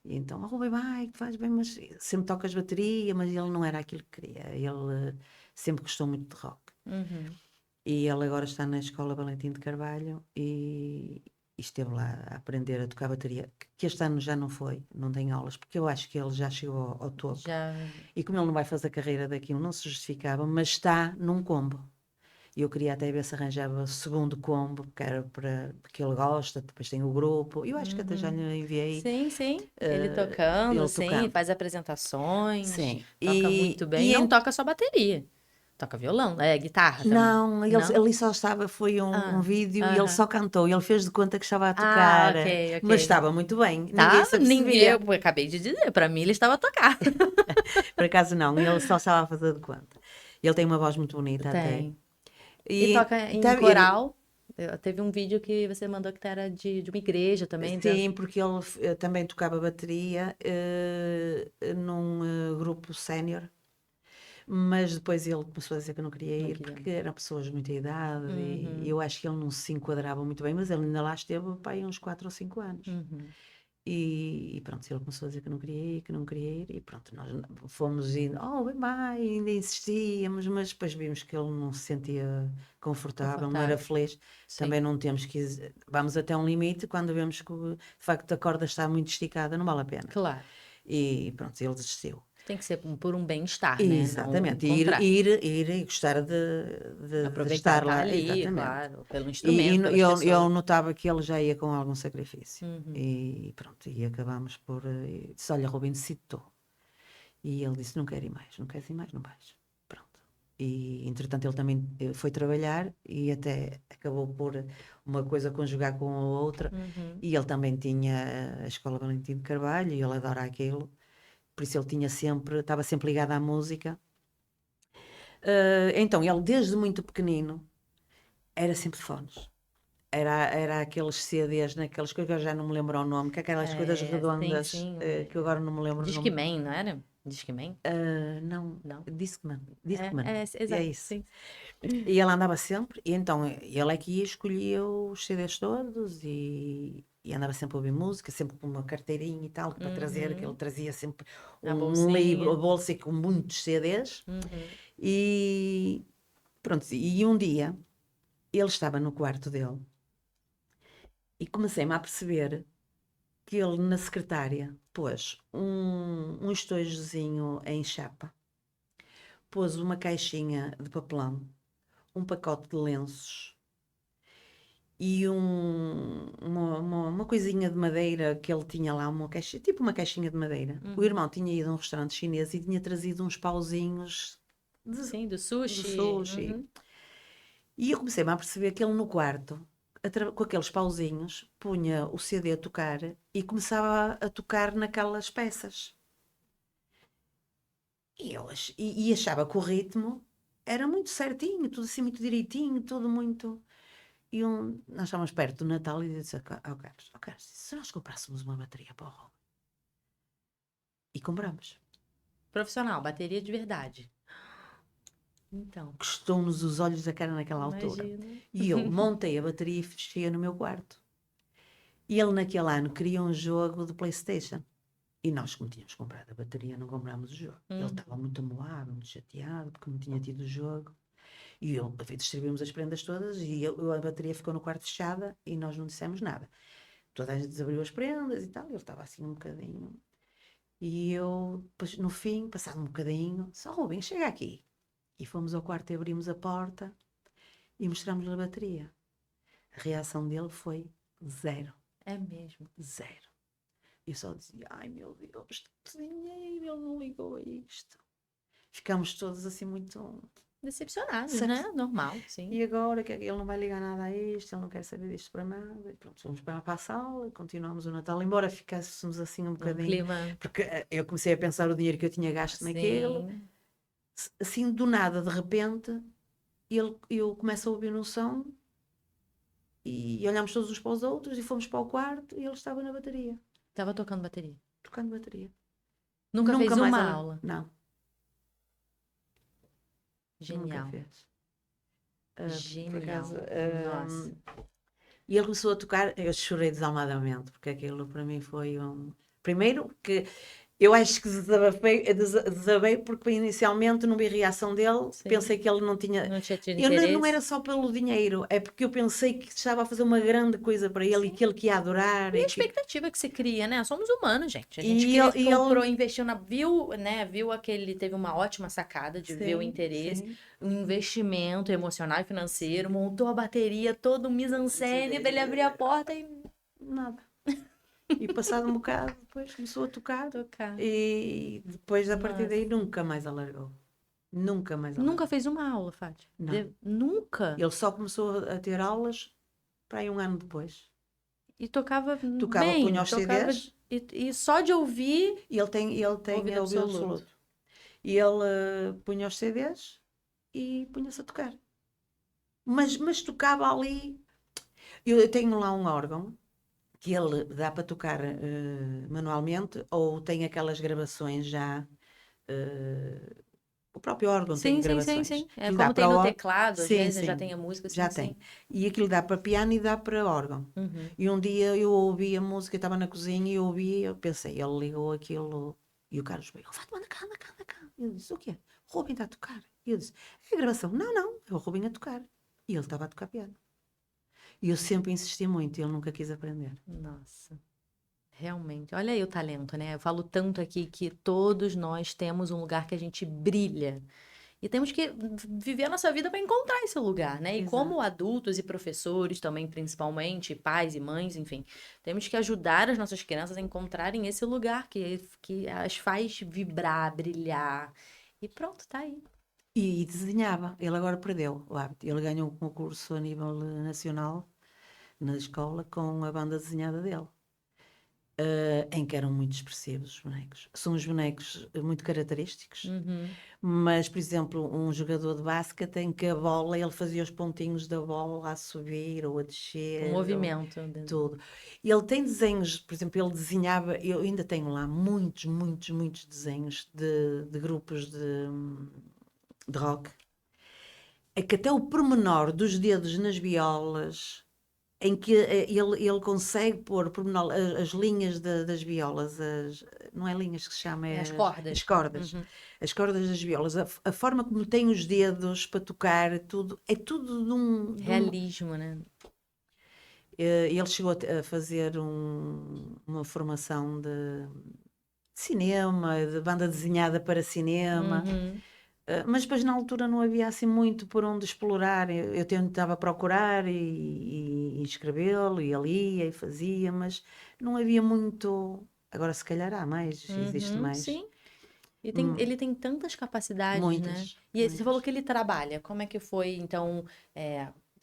E então, Rubem, vai, que faz bem, mas sempre tocas bateria, mas ele não era aquilo que queria. Ele sempre gostou muito de rock. Uhum. E ele agora está na Escola Valentim de Carvalho e esteve lá a aprender a tocar bateria, que este ano já não foi, não tem aulas, porque eu acho que ele já chegou ao topo. Já. E como ele não vai fazer carreira daquilo, não se justificava, mas está num combo. E eu queria até ver se arranjava o segundo combo, que era porque ele gosta, depois tem o grupo. Eu acho que até já lhe enviei Sim, sim. Ele tocando, ele sim, tocando. faz apresentações, Sim. toca muito bem. Não toca só bateria, toca violão, guitarra também. Não, ele Não? ali só estava, foi um vídeo e ele aham. só cantou. Ele fez de conta que estava a Ah, tocar, ok, mas ok. estava muito bem. Ninguém Tá, se ninguém, apercebia. eu acabei de dizer, pra mim ele estava a tocar. Por acaso não, ele só estava a fazer de conta. Ele tem uma voz muito bonita até. Tem. E E toca em tá- ele- coral. Teve um vídeo que você mandou que era de uma igreja também. Sim, porque ele também tocava bateria num grupo sénior, mas depois ele começou a dizer que não queria Não ir queria. porque eram pessoas de muita idade Uhum. e eu acho que ele não se enquadrava muito bem, mas ele ainda lá esteve pá, aí uns 4 ou 5 anos. Uhum. E pronto, ele começou a dizer que não queria ir, que não queria ir, e pronto, nós fomos indo, bem, vai, ainda insistíamos, mas depois vimos que ele não se sentia confortável, não era feliz. Sim. Também não temos que. Vamos até um limite quando vemos que de facto a corda está muito esticada, não vale a pena. Claro. E pronto, ele desistiu. Tem que ser por um bem-estar, né? Exatamente, Não o contrário. ir e gostar de Aproveitar estar tá lá, ali, exatamente. claro, pelo E instrumento, pelas eu pessoas. notava que ele já ia com algum sacrifício. Uhum. E pronto, e acabámos por. Disse: Olha, Rubem, necessito. E ele disse: Não quero ir mais, não queres ir mais, não vais. Pronto. E entretanto ele também foi trabalhar e até acabou por uma coisa conjugar com a outra. Uhum. E ele também tinha a Escola Valentim de Carvalho e ele adora aquilo. Por isso ele estava sempre ligado à música. Então ele, desde muito pequenino, era sempre de fones. Era aqueles CDs, naquelas coisas que eu já não me lembro o nome, que aquelas coisas redondas, sim. que eu agora não me lembro o nome. Discman, não era? Discman? Não, Não. Discman. Exato. É isso. Sim. E ele andava sempre, e então ele é que ia escolhia os CDs todos e andava sempre a ouvir música, sempre com uma carteirinha e tal, para trazer, que ele trazia sempre A um bolsinha. livro, a bolsa com muitos CDs. E pronto, e um dia ele estava no quarto dele e comecei-me a perceber que ele na secretária pôs um estojozinho em chapa, pôs uma caixinha de papelão, um pacote de lenços e uma coisinha de madeira que ele tinha lá, uma caixa, tipo uma caixinha de madeira. O irmão tinha ido a um restaurante chinês e tinha trazido uns pauzinhos Sim, do de sushi. sushi. Uhum. E eu comecei-me a perceber que ele no quarto, com aqueles pauzinhos, punha o CD a tocar e começava a tocar naquelas peças. E achava que o ritmo era muito certinho, tudo assim muito direitinho, tudo muito. Nós estávamos perto do Natal e eu disse ao Carlos, se nós comprássemos uma bateria para o Rob? E compramos. Profissional, bateria de verdade. Então, Custou-nos os olhos da cara naquela altura. imagina. E eu montei a bateria e fechei no meu quarto. E ele naquele ano queria um jogo de PlayStation. E nós, como tínhamos comprado a bateria, não comprámos o jogo. Ele estava muito amoado, muito chateado, porque não tinha tido o jogo. E eu distribuímos as prendas todas e a bateria ficou no quarto fechada e nós não dissemos nada. Toda a gente desabriu as prendas e tal, ele estava assim um bocadinho. E eu, no fim, passado um bocadinho, só Rubem, chega aqui. E fomos ao quarto e abrimos a porta e mostramos-lhe a bateria. A reação dele foi zero. É mesmo. Zero. Eu só dizia, ai meu Deus, tanto dinheiro, ele não ligou a isto. Ficámos todos assim muito... Decepcionados, Certo. né? Normal, sim. E agora, que ele não vai ligar nada a isto, ele não quer saber disto para nada. E pronto, fomos para a sala, continuamos o Natal, embora ficássemos assim um Um bocadinho... clima, Porque eu comecei a pensar o dinheiro que eu tinha gasto naquele. sim. Assim, do nada, de repente, eu começo a ouvir no som e olhamos todos uns para os outros e fomos para o quarto e ele estava na bateria, Tava tocando bateria. tocando bateria. Nunca fez mais uma ela- aula. Não, nunca Genial. fez. Por Genial. acaso, Nossa. e ele começou a tocar, eu chorei desalmadamente, porque aquilo para mim foi um... Primeiro que eu acho que desabei porque inicialmente não vi a reação dele, Sim. pensei que ele não tinha... Não tinha tido Eu não interesse? era só pelo dinheiro, é porque eu pensei que estava a fazer uma grande coisa para ele e que ele que ia adorar. E a que- expectativa que se cria, né? Somos humanos, gente. A gente E que ele- comprou, investiu viu, né? Viu aquele, teve uma ótima sacada de ver o Sim, interesse, sim. um investimento emocional e financeiro, montou a bateria, todo um mise-en-scène para ele abrir a porta e Nada. E passado um bocado, depois começou a tocar. tocar. E depois, a partir Nossa. daí, nunca mais alargou. Nunca mais alargou. Nunca fez uma aula, Fátima? Não. Nunca? Ele só começou a ter aulas para aí um ano depois. E tocava Tocava, bem, punha os tocava CDs. E só de ouvir, E ele tem ouvido ouvido absoluto. absoluto. E ele punha os CDs e punha-se a tocar. Mas tocava ali. Eu tenho lá um órgão que ele dá para tocar manualmente ou tem aquelas gravações já. O próprio órgão tem sim, gravações. sim. É Aquilo como dá tem para no ó- teclado, às Sim, vezes já sim, tem a música, já sim, tem. sim. E aquilo dá para piano e dá para órgão. Uhum. E um dia eu ouvi a música, eu estava na cozinha e ouvi, eu pensei, ele ligou aquilo e o Carlos veio, Fátima, anda cá, anda cá, anda cá. E eu disse, o quê? O Rubem está a tocar. E eu disse, é a gravação? Não, é o Rubem a tocar. E ele estava a tocar piano. E eu sempre insisti muito e ele nunca quis aprender. Nossa, realmente. Olha aí o talento, né? Eu falo tanto aqui que todos nós temos um lugar que a gente brilha. E temos que viver a nossa vida para encontrar esse lugar, né? E Exato. como adultos e professores também, principalmente, pais e mães, enfim, temos que ajudar as nossas crianças a encontrarem esse lugar que as faz vibrar, brilhar. E pronto, tá aí. E desenhava. Ele agora perdeu o hábito. Ele ganhou um concurso a nível nacional na escola com a banda desenhada dele. Em que eram muito expressivos os bonecos. São os bonecos muito característicos, Uhum. mas, por exemplo, um jogador de basquete em que a bola, ele fazia os pontinhos da bola a subir ou a descer. O movimento. Tudo. Ele tem desenhos, por exemplo, ele desenhava, eu ainda tenho lá muitos desenhos de grupos de rock. É que até o pormenor dos dedos nas violas, em que ele consegue pôr pormenor, as linhas das violas, não é linhas que se chama, As cordas. as cordas. Uhum. As cordas das violas, a forma como tem os dedos para tocar, tudo, é tudo de um... Realismo, né? Ele chegou a fazer uma formação de cinema, de banda desenhada para cinema. Uhum. Mas depois na altura não havia assim muito por onde explorar. Eu tentava procurar e escrevê-lo, e ele ia e fazia, mas não havia muito. Agora se calhar há mais, existe Uhum, mais. sim. E ele tem tantas capacidades, né? Muitas. E aí, você falou que ele trabalha. Como é que foi, então?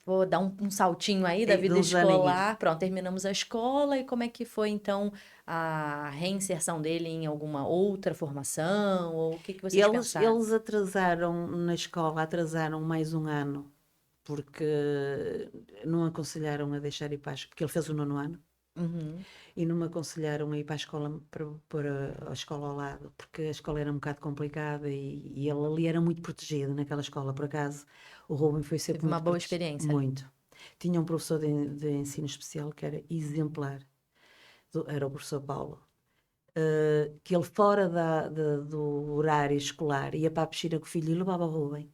Vou dar um saltinho aí da vida Dos escolar. aninhos. Pronto, terminamos a escola. E como é que foi, então, a reinserção dele em alguma outra formação? Ou o que vocês pensaram? Eles atrasaram na escola, atrasaram mais um ano, porque não aconselharam a deixar ir para porque ele fez o 9º ano. Uhum. E não me aconselharam a ir para a escola, para a escola ao lado, porque a escola era um bocado complicada e ele ali era muito protegido naquela escola. Por acaso, o Rubem foi sempre Teve uma muito boa experiência. Muito. Tinha um professor de ensino especial que era exemplar, era o professor Paulo, que ele fora do horário escolar ia para a piscina com o filho e levava o Rubem.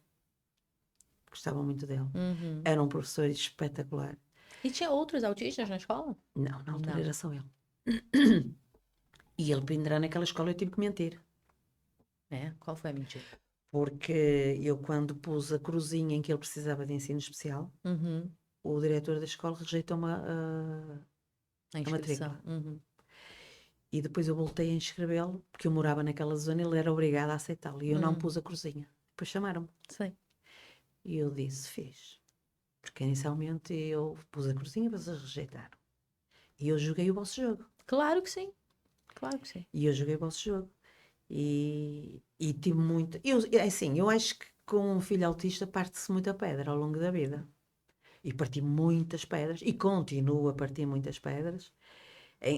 Gostavam muito dele. Uhum. Era um professor espetacular. E tinha outros autistas na escola? Não, na altura Não. era só ele. E ele para entrar naquela escola eu tive que mentir. Qual foi a mentira? Porque eu quando pus a cruzinha em que ele precisava de ensino especial, Uhum. o diretor da escola rejeitou-me A a inscrição. matrícula. Uhum. E depois eu voltei a inscrevê-lo, porque eu morava naquela zona e ele era obrigado a aceitá-lo. E eu não pus a cruzinha. Depois chamaram-me. Sim. E eu disse, fiz. Porque inicialmente eu pus a cruzinha, vocês rejeitaram. E eu joguei o vosso jogo. Claro que sim. Claro que sim. E eu joguei o vosso jogo. E tive muito... é assim, eu acho que com um filho autista parte-se muita pedra ao longo da vida. E parti muitas pedras. E continuo a partir muitas pedras.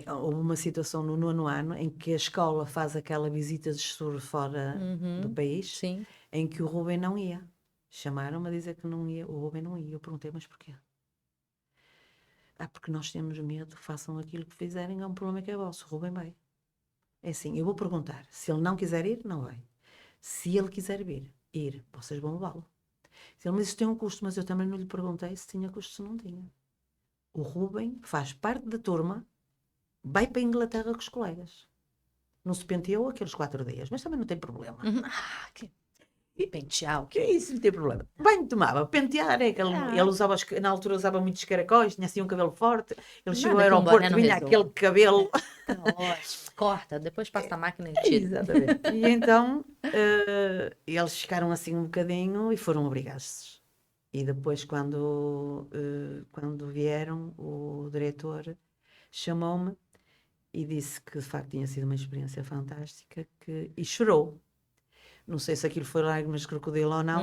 Houve uma situação no 9º ano em que a escola faz aquela visita de estudo fora do país, Sim. em que o Rubem não ia. Chamaram-me a dizer que não ia, o Rubem não ia. Eu perguntei, mas porquê? Porque nós temos medo, façam aquilo que fizerem, é um problema que é vosso, o Rubem vai. É assim, eu vou perguntar, se ele não quiser ir, não vai. Se ele quiser ir, vocês vão levá-lo. Se ele me disse que tem um custo, mas eu também não lhe perguntei se tinha custo, se não tinha. O Rubem faz parte da turma, vai para a Inglaterra com os colegas. Não se penteou aqueles 4 dias, mas também não tem problema. Que pentear o Que quê? isso, não tem problema. Bem tomava, pentear, ele usava, na altura usava muitos caracóis, tinha assim um cabelo forte, ele chegou ao Nada que um boné aeroporto, não vinha resolva. aquele cabelo. Corta, depois passa a máquina e tira. Exatamente. E então eles ficaram assim um bocadinho e foram obrigados. E depois, quando vieram, o diretor chamou-me e disse que de facto tinha sido uma experiência fantástica e chorou. Não sei se aquilo foi lágrimas de crocodilo ou não,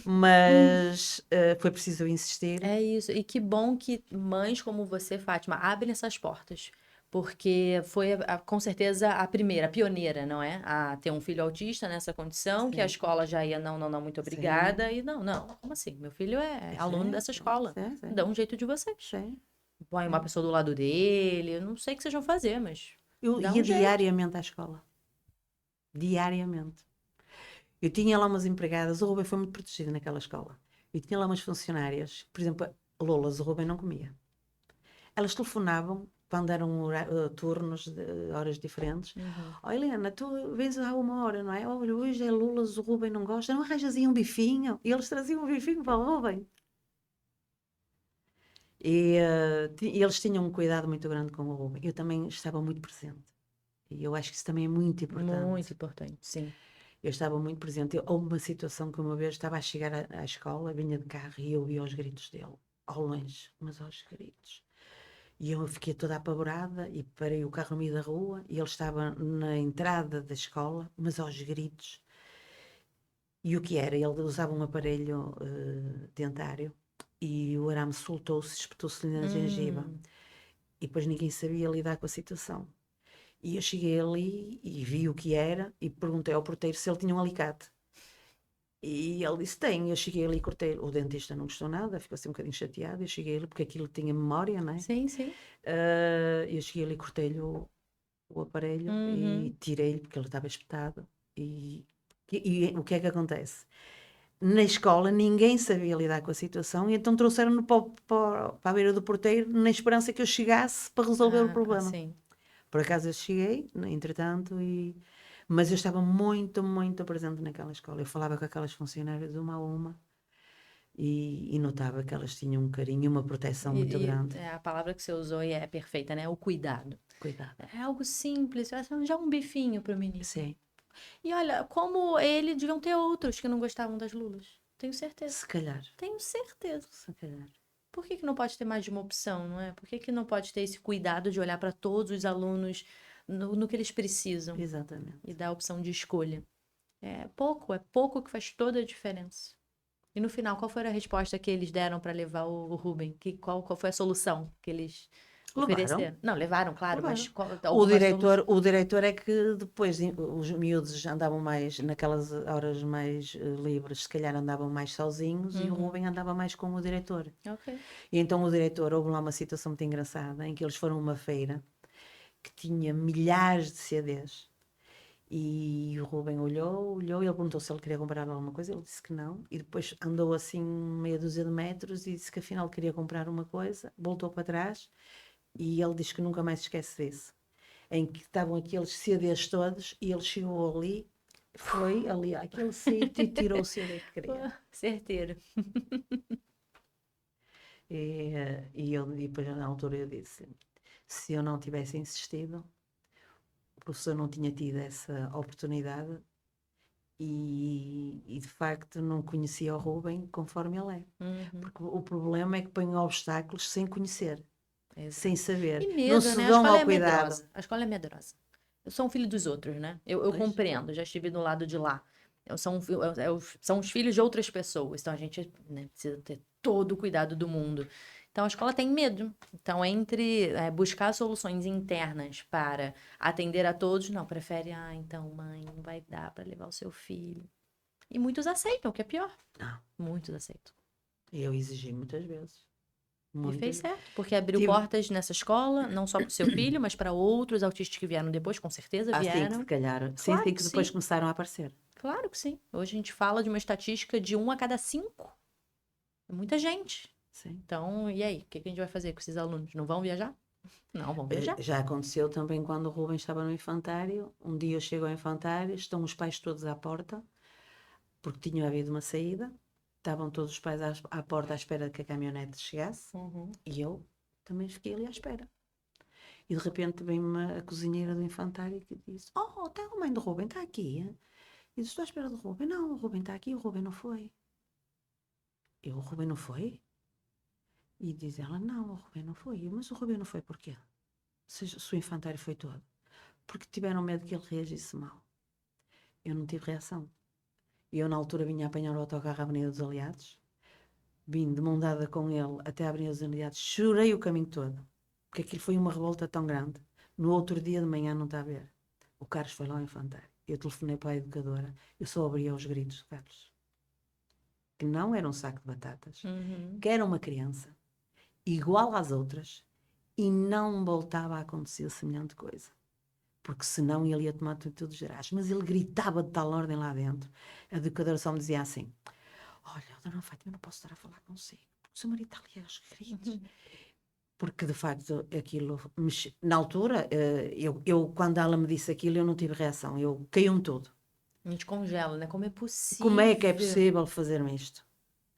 mas foi preciso eu insistir. É isso. E que bom que mães como você, Fátima, abrem essas portas. Porque foi, com certeza, a primeira, a pioneira, não é? A ter um filho autista nessa condição, que a Sim. escola já ia, não, muito obrigada. E não, como assim? Meu filho é aluno dessa escola. Sim. Dá um jeito de vocês. Sim. Põe uma pessoa do lado dele, eu não sei o que vocês vão fazer, mas Eu dá ia um jeito. diariamente à escola. Diariamente. Eu tinha lá umas empregadas, o Rubem foi muito protegido naquela escola. Eu tinha lá umas funcionárias, por exemplo, a Lolas, o Rubem não comia. Elas telefonavam, quando eram turnos de horas diferentes. Oh, Helena, tu vens há 1 hora, não é? Olha, hoje é Lolas, o Rubem não gosta. Não arranjas aí um bifinho? E eles traziam um bifinho para o Rubem. E eles tinham um cuidado muito grande com o Rubem. Eu também estava muito presente. E eu acho que isso também é muito importante. Muito importante, sim. Eu estava muito presente. Houve uma situação que uma vez estava a chegar à escola, vinha de carro e eu ouvi os gritos dele, ao longe, mas aos gritos. E eu fiquei toda apavorada e parei o carro no meio da rua e ele estava na entrada da escola, mas aos gritos. E o que era? Ele usava um aparelho dentário e o arame soltou-se, espetou-se-lhe na gengiva. E depois ninguém sabia lidar com a situação. E eu cheguei ali e vi o que era e perguntei ao porteiro se ele tinha um alicate. E ele disse, tem. Eu cheguei ali e cortei. O dentista não gostou nada, ficou assim um bocadinho chateado. Eu cheguei ali porque aquilo tinha memória, não é? Sim, sim. Eu cheguei ali e cortei-lhe o aparelho e tirei-lhe porque ele estava espetado. E o que é que acontece? Na escola ninguém sabia lidar com a situação e então trouxeram-no para a beira do porteiro na esperança que eu chegasse para resolver o problema. Sim. Por acaso eu cheguei, entretanto, mas eu estava muito, muito presente naquela escola. Eu falava com aquelas funcionárias uma a uma e notava que elas tinham um carinho e uma proteção muito grande. A palavra que você usou e é perfeita, né? O cuidado. Cuidado. É algo simples, já um bifinho para o menino. Sim. E olha, como ele, deviam ter outros que não gostavam das lulas. Tenho certeza. Se calhar. Tenho certeza. Se calhar. Por que não pode ter mais de uma opção, não é? Por que não pode ter esse cuidado de olhar para todos os alunos no que eles precisam? Exatamente. E dar a opção de escolha. É pouco que faz toda a diferença. E no final, qual foi a resposta que eles deram para levar o Rubem? Qual foi a solução que eles ofereceram? Não, levaram, claro, mas o diretor é que depois os miúdos andavam mais, naquelas horas mais livres, se calhar andavam mais sozinhos e o Rubem andava mais com o diretor. Okay. E então o diretor, houve lá uma situação muito engraçada, em que eles foram a uma feira que tinha milhares de CDs. E o Rubem olhou, ele perguntou se ele queria comprar alguma coisa, ele disse que não, e depois andou assim meia dúzia de metros e disse que afinal queria comprar uma coisa, voltou para trás e ele disse que nunca mais esquece disso, em que estavam aqueles CDs todos e ele chegou ali, foi ali àquele sítio e tirou o CD que queria. Certeiro. E depois, na altura, eu disse: se eu não tivesse insistido, o professor não tinha tido essa oportunidade e de facto não conhecia o Rubem conforme ele é. Uhum. Porque o problema é que põem obstáculos sem conhecer, Exato. sem saber. E Não medo, se né? A dão escola ao é cuidado. medrosa. A escola é medrosa. Eu sou um filho dos outros, né? Eu Pois. compreendo, já estive do lado de lá. São os filhos de outras pessoas, então a gente, né, precisa ter todo o cuidado do mundo. Então a escola tem medo. Então, entre buscar soluções internas para atender a todos, não, prefere, então, mãe, não vai dar para levar o seu filho. E muitos aceitam, o que é pior. Não. Muitos aceitam. Eu exigi muitas vezes. E fez Muitas. certo, porque abriu Tive- portas nessa escola, não só para o seu filho, mas para outros autistas que vieram depois, com certeza Assim que vieram. se calhar. Claro Sim, que que depois sim. começaram a aparecer. Claro que sim. Hoje a gente fala de uma estatística de 1 a cada 5. É muita gente. Sim. Então, e aí? O que a gente vai fazer com esses alunos? Não vão viajar? Não, vão viajar. Já aconteceu também quando o Rubem estava no infantário. Um dia eu chego ao infantário, estão os pais todos à porta, porque tinha havido uma saída. Estavam todos os pais à porta à espera que a caminhonete chegasse. Uhum. E eu também fiquei ali à espera. E de repente vem-me a cozinheira do infantário que disse: Oh, está a mãe do Rubem, está aqui. E disse: Estou à espera do Rubem. Não, o Rubem está aqui, o Rubem não foi. O Rubem não foi? E diz ela: Não, o Rubem não foi. Mas o Rubem não foi porquê? Se o infantário foi todo. Porque tiveram medo que ele reagisse mal. Eu não tive reação. Eu, na altura, vinha a apanhar o autocarro à Avenida dos Aliados. Vim de mão dada com ele até à Avenida dos Aliados. Chorei o caminho todo. Porque aquilo foi uma revolta tão grande. No outro dia de manhã, não está a ver. O Carlos foi lá ao infantário. Eu telefonei para a educadora. Eu só abria os gritos do Carlos. Que não era um saco de batatas. Uhum. Que era uma criança. Igual às outras. E não voltava a acontecer semelhante coisa. Porque senão ele ia tomar atitudes gerais. Mas ele gritava de tal ordem lá dentro. A educadora só me dizia assim: Olha, dona Fátima, eu não posso estar a falar consigo. O seu marido está ali aos gritos. Porque, de facto, aquilo... Na altura, eu, quando ela me disse aquilo, eu não tive reação. Eu caiu-me tudo. A gente congela, né? Como é possível? Como é que é possível fazer-me isto?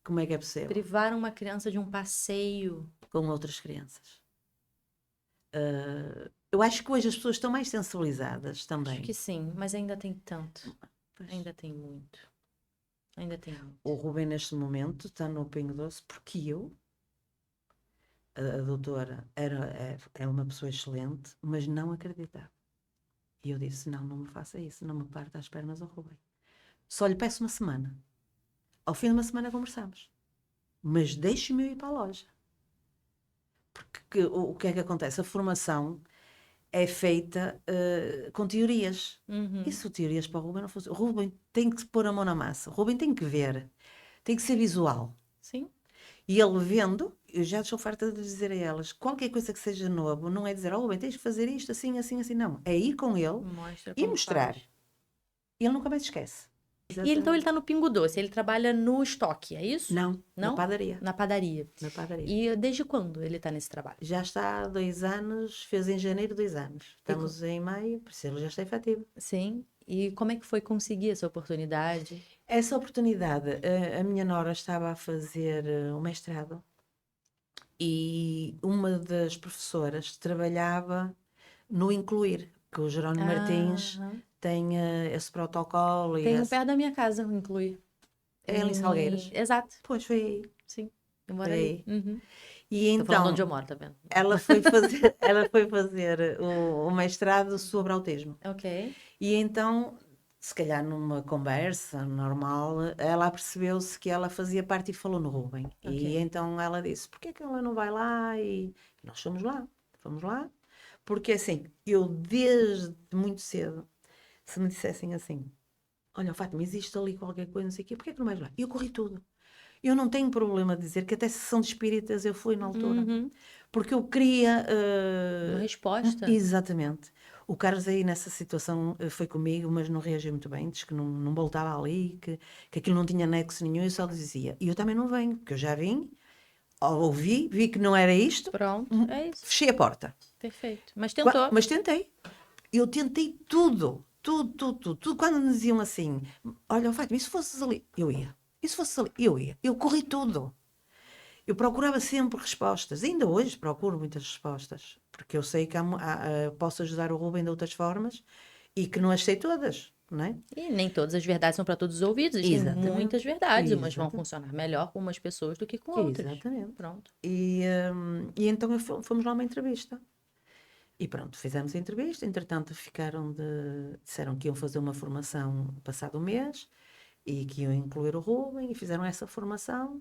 Como é que é possível? Privar uma criança de um passeio. Com outras crianças. Eu acho que hoje as pessoas estão mais sensibilizadas também. Acho que sim, mas ainda tem tanto. Pois. Ainda tem muito. Ainda tem muito. O Rubem, neste momento, está no Pingo Doce porque a doutora, é uma pessoa excelente, mas não acreditava. E eu disse: Não me faça isso, não me parta as pernas ao Rubem. Só lhe peço uma semana. Ao fim de uma semana conversamos. Mas deixe-me ir para a loja. Porque o que é que acontece? A formação é feita com teorias. Uhum. E se teorias para o Rubem não fosse... O Rubem tem que pôr a mão na massa. O Rubem tem que ver. Tem que ser visual. Sim. E ele vendo, eu já estou farta de dizer a elas, qualquer coisa que seja novo, não é dizer: Oh, Rubem, tens que fazer isto assim, assim, assim. Não. É ir com ele Mostra e como mostrar. faz. E ele nunca mais esquece. E então ele tá no Pingo Doce, ele trabalha no estoque, é isso? Não, Não? na padaria. Na padaria. Na padaria. E desde quando ele tá nesse trabalho? Já está há 2 anos, fez em janeiro 2 anos. Estamos em maio, por isso ele já está efetivo. Sim. E como é que foi conseguir essa oportunidade? Essa oportunidade, a minha nora estava a fazer um mestrado e uma das professoras trabalhava no Incluir, que o Jerónimo Martins Aham. tem esse protocolo. Tem um esse... perto da minha casa, inclui. É ali em Salgueiras? Exato, Pois, foi aí. sim. Eu moro Foi aí. aí. Uhum. E Tô falando então, onde eu moro, tá vendo? ela foi fazer o mestrado sobre autismo. Ok. E então, se calhar numa conversa normal, ela apercebeu-se que ela fazia parte e falou no Rubem. Ok. E então ela disse: Porquê que ela não vai lá? E nós fomos lá. Porque assim, eu desde muito cedo, se me dissessem assim: Olha, Fátima, existe ali qualquer coisa, não sei o quê, porquê que não vais lá? E eu corri tudo. Eu não tenho problema de dizer que até sessão de espíritas eu fui na altura. Uhum. Porque eu queria... Uma resposta. Exatamente. O Carlos aí nessa situação foi comigo, mas não reagiu muito bem. Diz que não voltava ali, que aquilo não tinha nexo nenhum. Eu só dizia: E eu também não venho, porque eu já vim, ouvi, vi que não era isto, Pronto, é isso. fechei a porta. Perfeito. Mas tentou. Mas tentei. Eu tentei tudo. Tudo. Quando me diziam assim: Olha, Fátima, e se fosses ali? Eu ia. E se fosse ali? Eu ia. Eu corri tudo. Eu procurava sempre respostas, ainda hoje procuro muitas respostas, porque eu sei que posso ajudar o Rubem de outras formas e que não as sei todas, não é? E nem todas as verdades são para todos os ouvidos. Existem Exatamente. muitas verdades. Umas vão Exatamente. funcionar melhor com umas pessoas do que com outras. Exatamente. Pronto. E então fomos lá a uma entrevista. E pronto, fizemos a entrevista. Entretanto, disseram que iam fazer uma formação passado um mês e que iam incluir o Rubem e fizeram essa formação.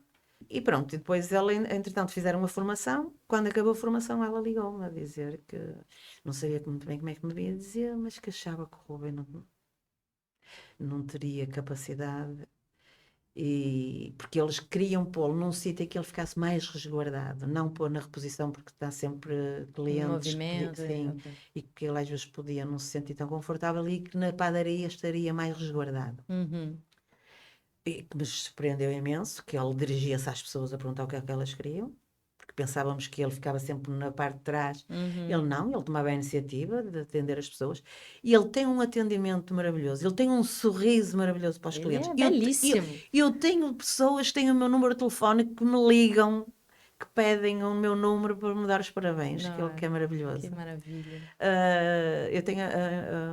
E pronto, e depois entretanto, fizeram a formação. Quando acabou a formação, ela ligou-me a dizer que não sabia muito bem como é que me devia dizer, mas que achava que o Rubem não teria capacidade. Porque eles queriam pô-lo num sítio em que ele ficasse mais resguardado, não pôr na reposição porque está sempre Em clientes, movimento. sim, Ok. e que ele às vezes podia não se sentir tão confortável e que na padaria estaria mais resguardado. Uhum. E que me surpreendeu imenso que ele dirigia-se às pessoas a perguntar o que é que elas queriam, porque pensávamos que ele ficava sempre na parte de trás. Ele não, ele tomava a iniciativa de atender as pessoas e ele tem um atendimento maravilhoso, ele tem um sorriso maravilhoso para os Ele clientes. é belíssimo. Eu tenho pessoas que têm o meu número de telefone que me ligam, que pedem o meu número para me dar os parabéns, Não, que é maravilhoso. que maravilha. Eu tenho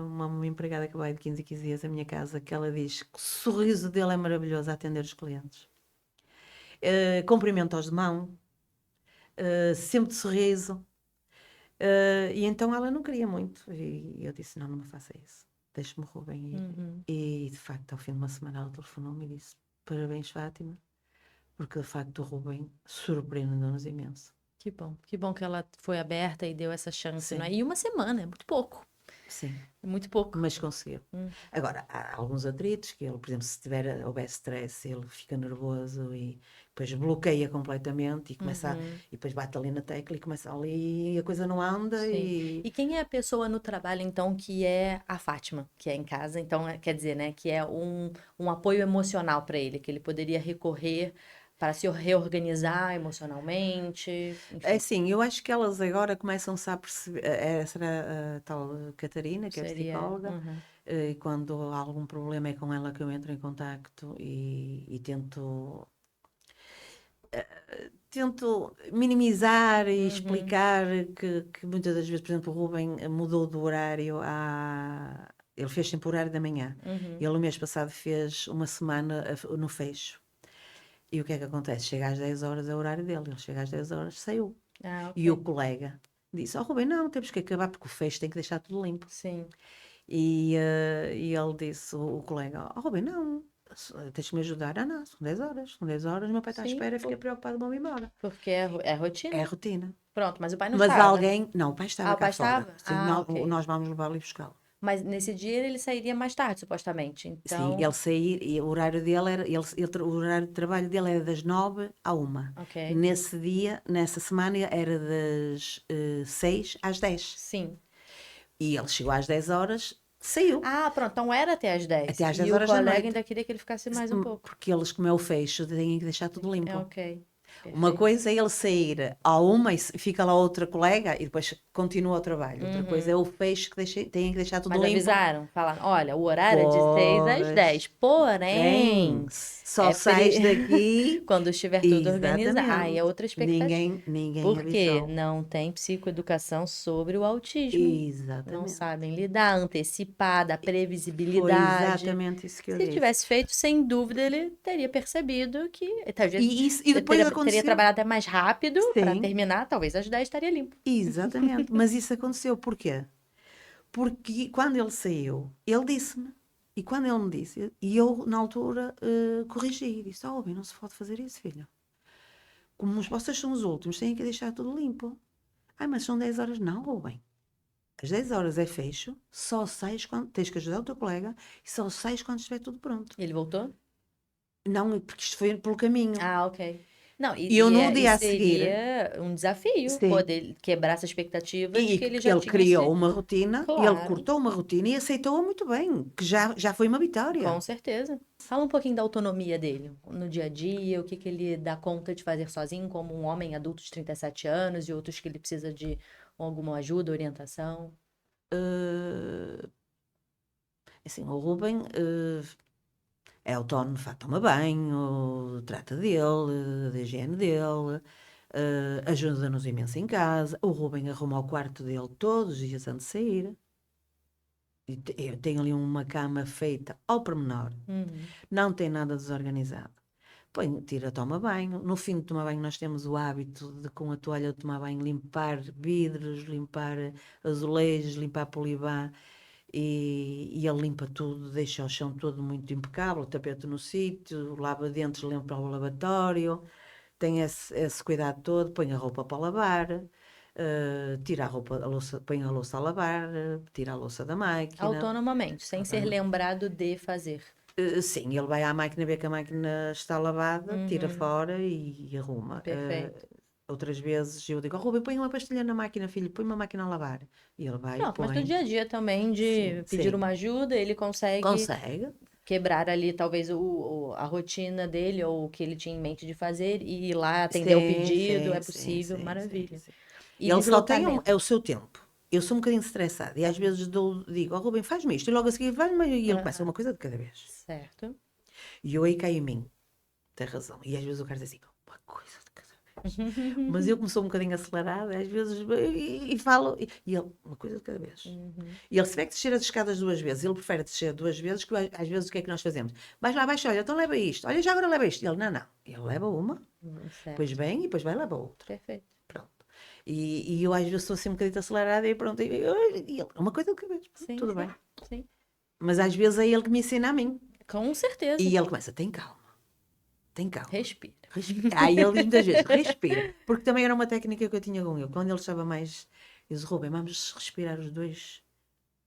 uma empregada que vai de 15 em 15 dias à minha casa que ela diz que o sorriso dele é maravilhoso a atender os clientes. Cumprimento-os de mão, sempre de sorriso. E então ela não queria muito. E eu disse: não, não me faça isso. Deixe-me o Rubem ir. E de facto, ao fim de uma semana, ela telefonou-me e disse: parabéns, Fátima, porque de facto o Rubem surpreendeu-nos imenso. Que bom que ela foi aberta e deu essa chance, Sim. não é? E uma semana, é muito pouco. Sim. É muito pouco. Mas conseguiu. Agora, há alguns atritos que ele, por exemplo, se houver stress, ele fica nervoso e depois bloqueia completamente e começa e depois bate ali na tecla e começa ali e a coisa não anda. Sim. E quem é a pessoa no trabalho, então, que é a Fátima, que é em casa? Então, quer dizer, né, que é um apoio emocional para ele, que ele poderia recorrer para se reorganizar emocionalmente, É enfim, assim, eu acho que elas agora começam-se a perceber. Essa era a tal Catarina, que é seria. psicóloga, e quando há algum problema é com ela que eu entro em contacto e tento minimizar e explicar que muitas das vezes, por exemplo, o Rubem mudou do horário ele fez sempre o horário da manhã. Ele no mês passado fez uma semana no fecho. E o que é que acontece? Chega às 10 horas, é o horário dele. Ele chega às 10 horas, saiu. Ah, E o ok. colega disse: Rubem, não, temos que acabar porque o fecho tem que deixar tudo limpo. Sim. E ele disse, o colega: Rubem, não, tens que me ajudar. Ah, não, são 10 horas. São 10 horas, o meu pai está à Sim, espera, fica preocupado, vamos embora. porque é rotina. É a rotina. Pronto, mas o pai não Mas estava. alguém. Não, o pai Ah, estava o pai cá fora. estava? Sim, Ah, ok. nós vamos levá-lo e buscá-lo. Mas nesse dia ele sairia mais tarde, supostamente. Sim, Então, ele sair, e o horário dele era. O horário de trabalho dele era das 9 à 1. ok. Nesse dia, nessa semana, era das 6 às 10. Sim. E ele chegou às 10 horas, saiu. Ah, pronto, então era até às 10. Até às 10 E o horas da colega noite. ainda queria que ele ficasse mais um pouco. Porque eles, como é o fecho, têm que deixar tudo É limpo. ok. Uma Perfeito. coisa é ele sair à 1 e fica lá outra colega e depois continua o trabalho. Outra coisa é o fecho que têm que deixar tudo Mas limpo. avisaram, falaram, olha, o horário é de 6 às 10. Porém, Só sais daqui. quando estiver tudo organizado. Aí é Exatamente. outra expectativa. Ninguém Porque avisou. não tem psicoeducação sobre o autismo. Não Exatamente. sabem lidar, antecipar, dar Foi previsibilidade. exatamente isso que eu Se disse. tivesse feito, sem dúvida, ele teria percebido que E depois teria aconteceu. trabalhado até mais rápido para Sim, terminar, talvez às 10 estaria limpo. exatamente. Mas isso aconteceu porquê? Porque quando ele saiu, ele disse-me. E quando ele me disse, e eu na altura corrigi, disse: Oh, bem, não se pode fazer isso, filho. Como vocês são os últimos, têm que deixar tudo limpo. Ai, mas são 10 horas. Não, Rubem. Às 10 horas é fecho, só sais quando. Tens que ajudar o teu colega e só sais quando estiver tudo pronto. Ele voltou? Não, porque isto foi pelo caminho. Ah, ok. Não, E eu no e dia a seguir. seria um desafio Sim. poder quebrar essa expectativa de E que ele porque já ele tinha criou uma rotina, ele Claro, cortou uma rotina e aceitou-a muito bem, que já foi uma vitória. com certeza. Fala um pouquinho da autonomia dele no dia a dia, o que que ele dá conta de fazer sozinho, como um homem adulto de 37 anos e outros que ele precisa de alguma ajuda, orientação. Assim, o Ruben É autónomo, toma banho, trata dele, da higiene dele, ajuda-nos imenso em casa. O Rubem arruma o quarto dele todos os dias antes de sair. Eu tenho ali uma cama feita ao pormenor, não tem nada desorganizado. Põe, tira, toma banho. No fim de tomar banho, nós temos o hábito de, com a toalha de tomar banho, limpar vidros, limpar azulejos, limpar polibá. E ele limpa tudo, deixa o chão todo muito impecável, o tapete no sítio, lava dentes, limpa o lavatório, tem esse cuidado todo, põe a roupa para lavar, tira a roupa, põe a louça a lavar, tira a louça da máquina. Autonomamente, sem ser lembrado de fazer. Sim, ele vai à máquina ver que a máquina está lavada, tira fora e arruma. Perfeito. Outras vezes eu digo, Rubem, põe uma pastilha na máquina, filho, põe uma máquina a lavar. E ele vai e Pronto, mas põe. no dia a dia também de Sim, pedir sim. uma ajuda, ele Consegue. quebrar ali talvez a rotina dele ou o que ele tinha em mente de fazer e ir lá atender o Sim, pedido, sim, é possível, sim, maravilha. sim. E Ele só tem deslocamento. é o seu tempo. Eu sou um bocadinho estressada e às vezes digo, Rubem, faz-me isto. E logo a seguir faz-me e ele começa uma coisa de cada vez. Certo. E eu aí caio em mim. Tem razão. E às vezes o cara diz assim, uma coisa de cada vez. Mas eu como sou um bocadinho acelerada, às vezes, e falo, e ele, uma coisa de cada vez. E ele se tiver que descer as escadas 2 vezes, ele prefere descer 2 vezes, que às vezes o que é que nós fazemos? Vais lá, baixa, olha, então leva isto, olha, já agora leva isto. E ele, não. Ele leva uma, depois Certo. vem e depois vai levar outra. Perfeito. Pronto. E eu às vezes estou assim um bocadinho acelerada e pronto, e ele, uma coisa de cada vez, Sim, tudo sim, bem. sim. Mas às vezes é ele que me ensina a mim. Com certeza. E ele começa, tem calma. Respira. Aí ele diz muitas vezes, respira. Porque também era uma técnica que eu tinha com ele. Quando ele estava mais. Eu disse, Rubem, vamos respirar os dois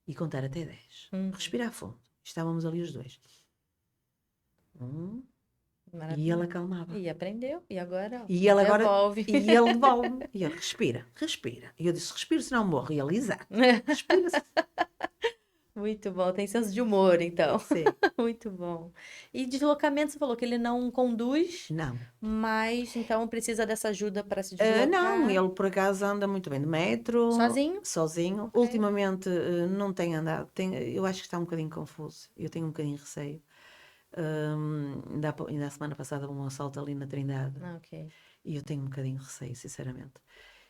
e contar até 10. Respirar fundo. Estávamos ali os dois. E Maravilha. ele acalmava. E aprendeu. E agora E ele agora. devolve. E ele devolve. E ele respira. E eu disse, respira, senão morro. E ele, exato. Respira. Muito bom. Tem senso de humor, então. Sim. Muito bom. E deslocamento, você falou que ele não conduz, Não. mas então precisa dessa ajuda para se deslocar. Não, ele por acaso anda muito bem de metro. Sozinho? Sozinho. Ok. Ultimamente não tem andado. Eu acho que está um bocadinho confuso. Eu tenho um bocadinho de receio. Ainda a semana passada houve um assalto ali na Trindade. Ok. E eu tenho um bocadinho de receio, sinceramente.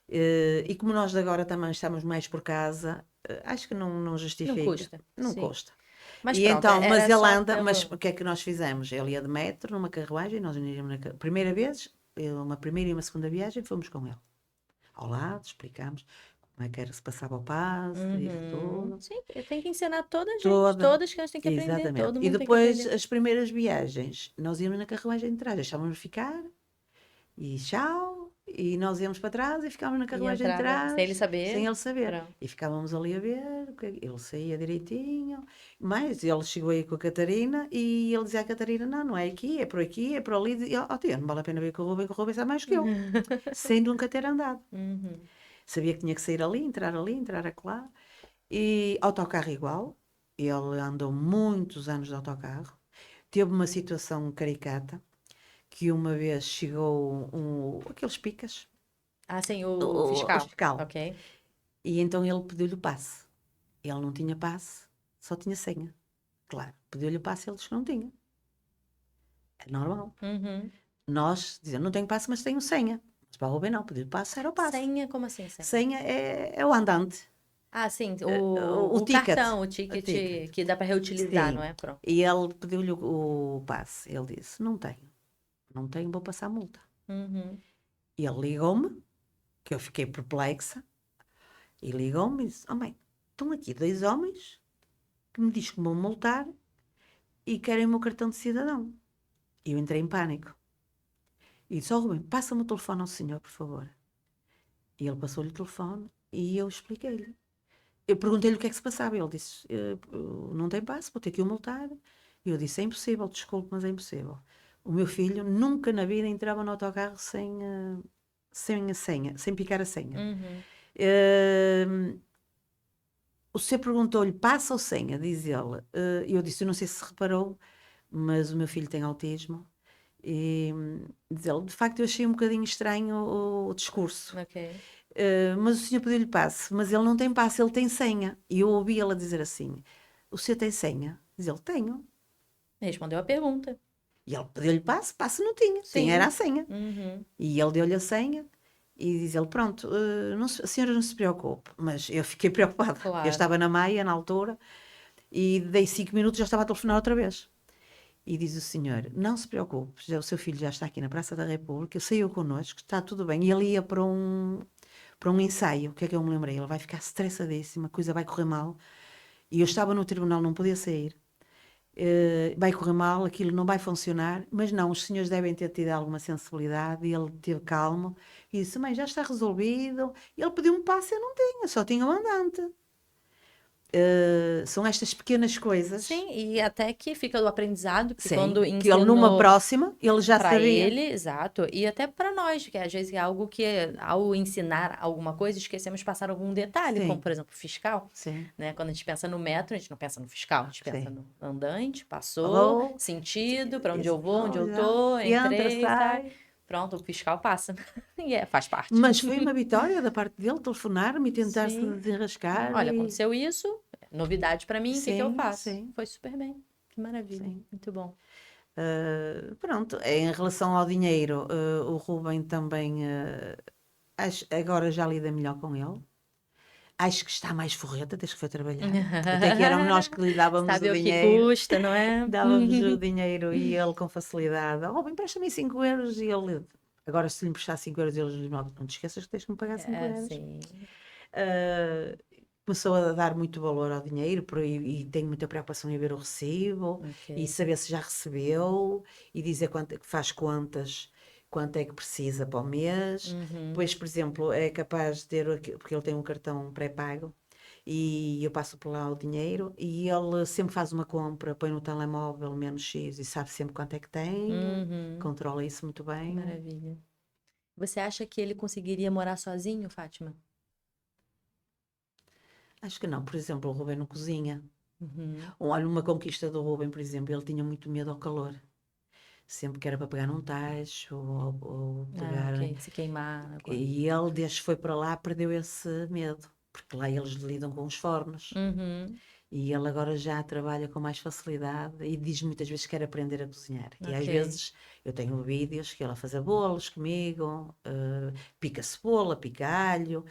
E como nós de agora também estamos mais por casa, acho que não justifica. Não custa. Não Sim. custa. Mas E pronto, então, mas era ele só anda, pelo- mas o que é que nós fizemos? Ele ia de metro numa carruagem, nós íamos primeira vez, uma primeira e uma segunda viagem, fomos com ele. Ao lado, explicámos como é que era, se passava o passe e tudo. Sim, eu tenho que ensinar toda a gente. Toda. Todas as crianças têm que aprender. Exatamente. Todo mundo E tem que depois, aprender. as primeiras viagens, nós íamos na carruagem de trás, deixávamos ficar e tchau, e nós íamos para trás e ficávamos na E carruagem de entrava trás. sem ele saber. Sem ele saber. Pronto. E ficávamos ali a ver, ele saía direitinho. Mas ele chegou aí com a Catarina e ele dizia à Catarina: não é aqui, é por ali. E eu, tia, não vale a pena ver com o Rubem sabe mais que eu. Sem nunca ter andado. Sabia que tinha que sair ali, entrar acolá. E autocarro igual. Ele andou muitos anos de autocarro. Teve uma situação caricata, que uma vez chegou aqueles picas, Ah, sim, o o fiscal. fiscal. Ok. E então ele pediu-lhe o passe. Ele não tinha passe, só tinha senha. Claro, pediu-lhe o passe e ele disse que não tinha. É normal. Nós dizemos, não tenho passe, mas tenho senha. Mas para o Rubem não, pediu-lhe passe, era o passe. Senha, como assim, senha? Senha é o andante. Ah, sim, o o ticket. cartão, o ticket que dá para reutilizar, Sim. não é? Pronto. E ele pediu-lhe o passe. Ele disse, não tenho, vou passar multa. E ele ligou-me, que eu fiquei perplexa, e ligou-me e disse, oh mãe, estão aqui 2 homens que me dizem que me vão multar e querem o meu cartão de cidadão. E eu entrei em pânico. E disse, Rubem, passa-me o telefone ao senhor, por favor. E ele passou-lhe o telefone e eu expliquei-lhe. Eu perguntei-lhe o que é que se passava. Ele disse, não tem passe, vou ter que o multar. E eu disse, é impossível, desculpe, mas é impossível. O meu filho nunca na vida entrava no autocarro sem a senha, sem picar a senha. O senhor perguntou-lhe, passa ou senha? Diz ele. Eu disse, eu não sei se reparou, mas o meu filho tem autismo. E diz ele, de facto eu achei um bocadinho estranho o discurso. Ok. Mas o senhor pediu-lhe passe, mas ele não tem passe, ele tem senha. E eu ouvi ela dizer assim, o senhor tem senha? Diz ele, tenho. Respondeu a pergunta. E ele pediu-lhe passe não tinha. Sim. Tinha era a senha. Uhum. E ele deu-lhe a senha e diz ele, pronto, a senhora não se preocupe. Mas eu fiquei preocupada. Claro. Eu estava na Maia, na altura, e dei 5 minutos e já estava a telefonar outra vez. E diz o senhor, não se preocupe, o seu filho já está aqui na Praça da República, saiu connosco, está tudo bem. E ele ia para um ensaio, o que é que eu me lembrei? Ele vai ficar estressadíssimo, a coisa vai correr mal. E eu estava no tribunal, não podia sair. Vai correr mal, aquilo não vai funcionar, mas não, os senhores devem ter tido alguma sensibilidade. E ele teve calmo e disse, mãe, já está resolvido. Ele pediu um passe, eu não tinha, só tinha o mandante. São estas pequenas coisas. Sim, e até que fica do aprendizado, porque Sim, quando que ele numa ensinou próxima, ele já para sabia. ele, exato, e até para nós, que às vezes é algo que, ao ensinar alguma coisa, esquecemos de passar algum detalhe, Sim. como, por exemplo, fiscal, Sim. né? Quando a gente pensa no metro, a gente não pensa no fiscal, a gente pensa Sim. no andante, passou, Falou. sentido, para onde eu Isso, vou, onde eu exato. tô, Entra, entrei, sai. sai. Pronto, o fiscal passa. E faz parte. Mas foi uma vitória da parte dele telefonar-me e tentar se Sim. desenrascar. Olha, e... aconteceu isso, novidade para mim, o que que eu Sim, faço? sim. Foi super bem. Que maravilha, Sim. muito bom. Pronto, em relação ao dinheiro, o Rubem também, agora já lida melhor com ele. Acho que está mais forreta desde que foi trabalhar. Até que éramos nós que lhe dávamos Sabe o o que dinheiro. custa, não é? Dávamos o dinheiro e ele com facilidade. Rubem, empresta-me 5 euros. E ele, agora se lhe emprestar 5 euros, ele diz, não te esqueças que tens que me pagar 5 euros. Sim. Começou a dar muito valor ao dinheiro e tem muita preocupação em ver o recibo Ok. e saber se já recebeu e dizer quanto é que faz contas, quanto é que precisa para o mês. Uhum. Depois, por exemplo, é capaz de ter, porque ele tem um cartão pré-pago e eu passo por lá o dinheiro e ele sempre faz uma compra, põe no telemóvel menos X e sabe sempre quanto é que tem, Uhum. controla isso muito bem. Maravilha. Você acha que ele conseguiria morar sozinho, Fátima? Acho que não. Por exemplo, o Rubem não cozinha. Uhum. Olha, uma conquista do Rubem, por exemplo, ele tinha muito medo ao calor. Sempre que era para pegar num tacho ou pegar. Ok, se queimar. Agora. E ele, desde que foi para lá, perdeu esse medo, porque lá eles lidam com os fornos. Uhum. E ele agora já trabalha com mais facilidade e diz muitas vezes que quer aprender a cozinhar. E às Ok. vezes eu tenho vídeos que ele a fazer bolos comigo, pica cebola, pica alho,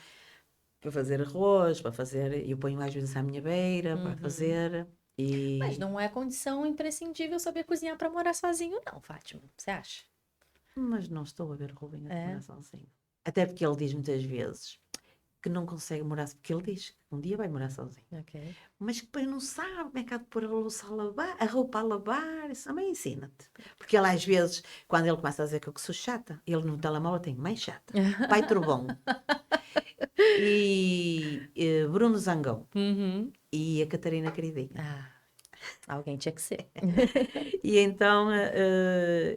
para fazer arroz, para fazer. Eu ponho às vezes à minha beira para Uhum. fazer. E Mas não é condição imprescindível saber cozinhar para morar sozinho, não, Fátima. Você acha? Mas não estou a ver o Rubem a É. morar sozinho. Até porque ele diz muitas vezes que não consegue morar, porque ele diz que um dia vai morar sozinho. Ok. Mas que depois não sabe como é que há de pôr a louça a lavar, a roupa a lavar, isso também ensina-te. Porque ele às vezes, quando ele começa a dizer que eu que sou chata, ele no telemóvel tem mãe chata, pai trovão. E Bruno Zangão Uhum. e a Catarina Queridinha. Ah, alguém tinha que ser. E então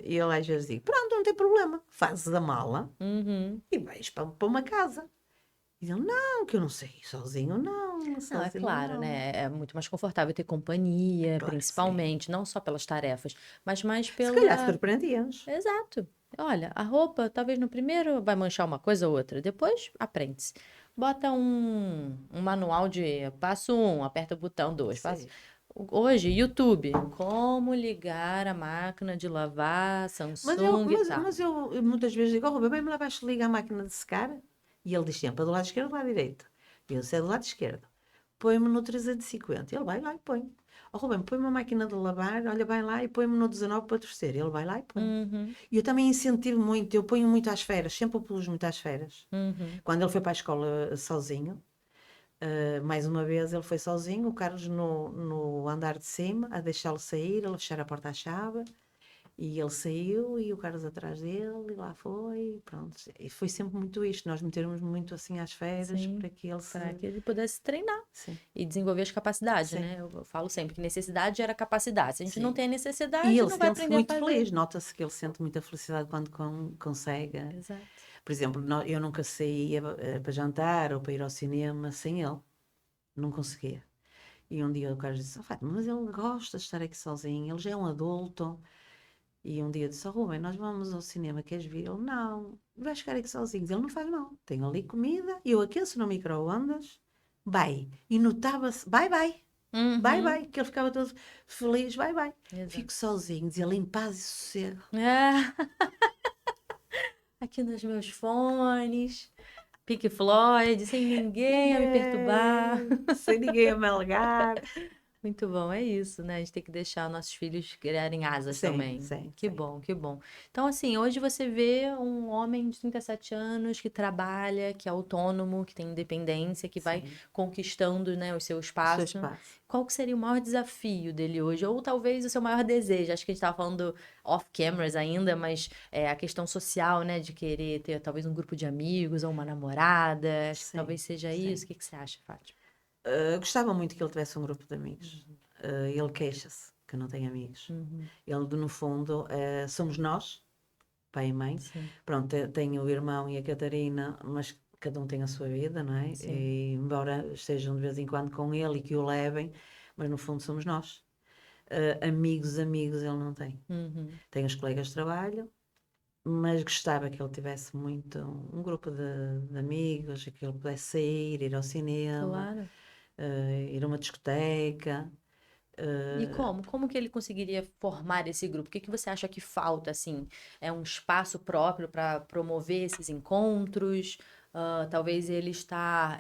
ele às vezes diz, pronto, não tem problema, fazes a mala Uhum. e vais para uma casa. E ele, não, que eu não sei, sozinho não. Não, é Sozinho claro, não. né? É muito mais confortável ter companhia, Claro que principalmente, não só pelas tarefas, mas mais Se pela. calhar surpreendias. Exato. Olha, a roupa, talvez no primeiro vai manchar uma coisa ou outra, depois aprende-se. Bota um manual de passo 1, aperta o botão 2. Sim. Hoje, YouTube, como ligar a máquina de lavar Samsung e tal. Mas eu muitas vezes digo, oh, Rubem, bem me lá vais ligar a máquina de secar? E ele diz sempre, do lado esquerdo ou do lado direito? E eu, se é do lado esquerdo. Põe-me no 350. Ele vai lá e põe. Oh, Rubem, põe-me a máquina de lavar, olha, vai lá e põe-me no 19 para torcer. Ele vai lá e põe. Uhum, E eu também incentivo muito, eu ponho muito às férias, sempre o pus muito às férias. uhum. Quando ele foi para a escola sozinho, mais uma vez ele foi sozinho, o Carlos no andar de cima, a deixá-lo sair, ele a fechar a porta à chave, e ele saiu e o Carlos atrás dele, e lá foi, pronto. E foi sempre muito isto, nós metermos muito assim às férias Sim, para que ele se... Para que ele pudesse treinar Sim. e desenvolver as capacidades, Sim. né? Eu falo sempre que necessidade gera capacidade. Se a gente Sim. não tem a necessidade, E ele não vai sente-se aprender a muito fazer. feliz, nota-se que ele sente muita felicidade quando consegue. Exato. Por exemplo, eu nunca saía para jantar ou para ir ao cinema sem ele, não conseguia. E um dia o Carlos disse, Fátima, mas ele gosta de estar aqui sozinho, ele já é um adulto. E um dia eu disse, Rubem, nós vamos ao cinema, queres vir? Ele, não, vai ficar aqui sozinho. Ele, não faz mal, tenho ali comida, eu aqueço no micro-ondas, vai. E notava-se, vai. Bye, bye. Que ele ficava todo feliz, bye, bye. Exato. Fico sozinho, dizia ele, em paz e sossego. Ah, aqui nos meus fones, Pink Floyd, sem ninguém a me perturbar. Sem ninguém a me alegar. Muito bom, é isso, né? A gente tem que deixar nossos filhos criarem asas Sim, também. sim, Que sim. bom, que bom. Então, assim, hoje você vê um homem de 37 anos que trabalha, que é autônomo, que tem independência, que vai Sim. conquistando, né, o seu O seu espaço. espaço. Qual que seria o maior desafio dele hoje? Ou talvez o seu maior desejo? Acho que a gente estava falando off-cameras ainda, mas a questão social, né? De querer ter talvez um grupo de amigos ou uma namorada. Acho que Sim, talvez seja sim. isso. O que que você acha, Fátima? Gostava muito que ele tivesse um grupo de amigos. Ele queixa-se que não tem amigos. Ele, no fundo, somos nós, pai e mãe. Sim, Pronto, tem o irmão e a Catarina, mas cada um tem a sua vida, não é? sim. E, embora estejam de vez em quando com ele e que o levem, mas no fundo somos nós. Amigos, amigos, ele não tem. Uhum. Tem os colegas de trabalho, mas gostava que ele tivesse muito um grupo de amigos, que ele pudesse sair, ir ao cinema, Claro. ir a uma discoteca. E como? Como que ele conseguiria formar esse grupo? O que que você acha que falta, assim? É um espaço próprio para promover esses encontros? Talvez ele está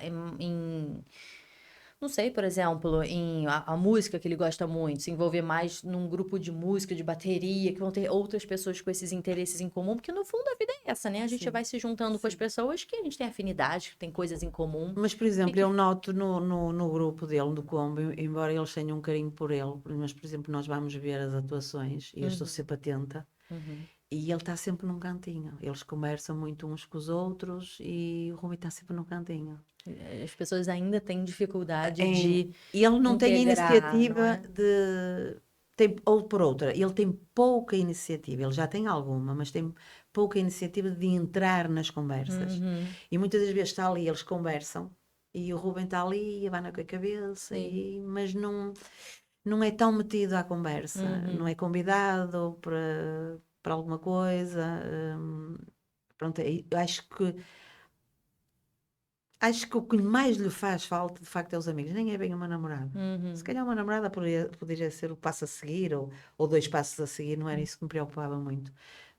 não sei, por exemplo, em a música que ele gosta muito, se envolver mais num grupo de música, de bateria, que vão ter outras pessoas com esses interesses em comum, porque no fundo a vida é essa, né? A gente Sim, vai se juntando com as sim. pessoas que a gente tem afinidade, que tem coisas em comum. Mas, por exemplo, eu noto no grupo dele, do combo, embora eles tenham um carinho por ele, mas, por exemplo, nós vamos ver as atuações e eu estou sempre atenta Uhum. e ele está sempre num cantinho. Eles conversam muito uns com os outros e o Rubem está sempre num cantinho. As pessoas ainda têm dificuldade E de ele não tem a integrar, não iniciativa é? ou por outra, ele tem pouca iniciativa, ele já tem alguma, mas tem pouca iniciativa de entrar nas conversas. Uhum. E muitas das vezes está ali, eles conversam, e o Rubem está ali, abana com a cabeça, Sim. mas não é tão metido à conversa, não é convidado para alguma coisa. Pronto, eu acho que o que mais lhe faz falta, de facto, é os amigos. Nem é bem uma namorada. Se calhar uma namorada poderia ser o passo a seguir, ou dois passos a seguir, não era isso que me preocupava muito.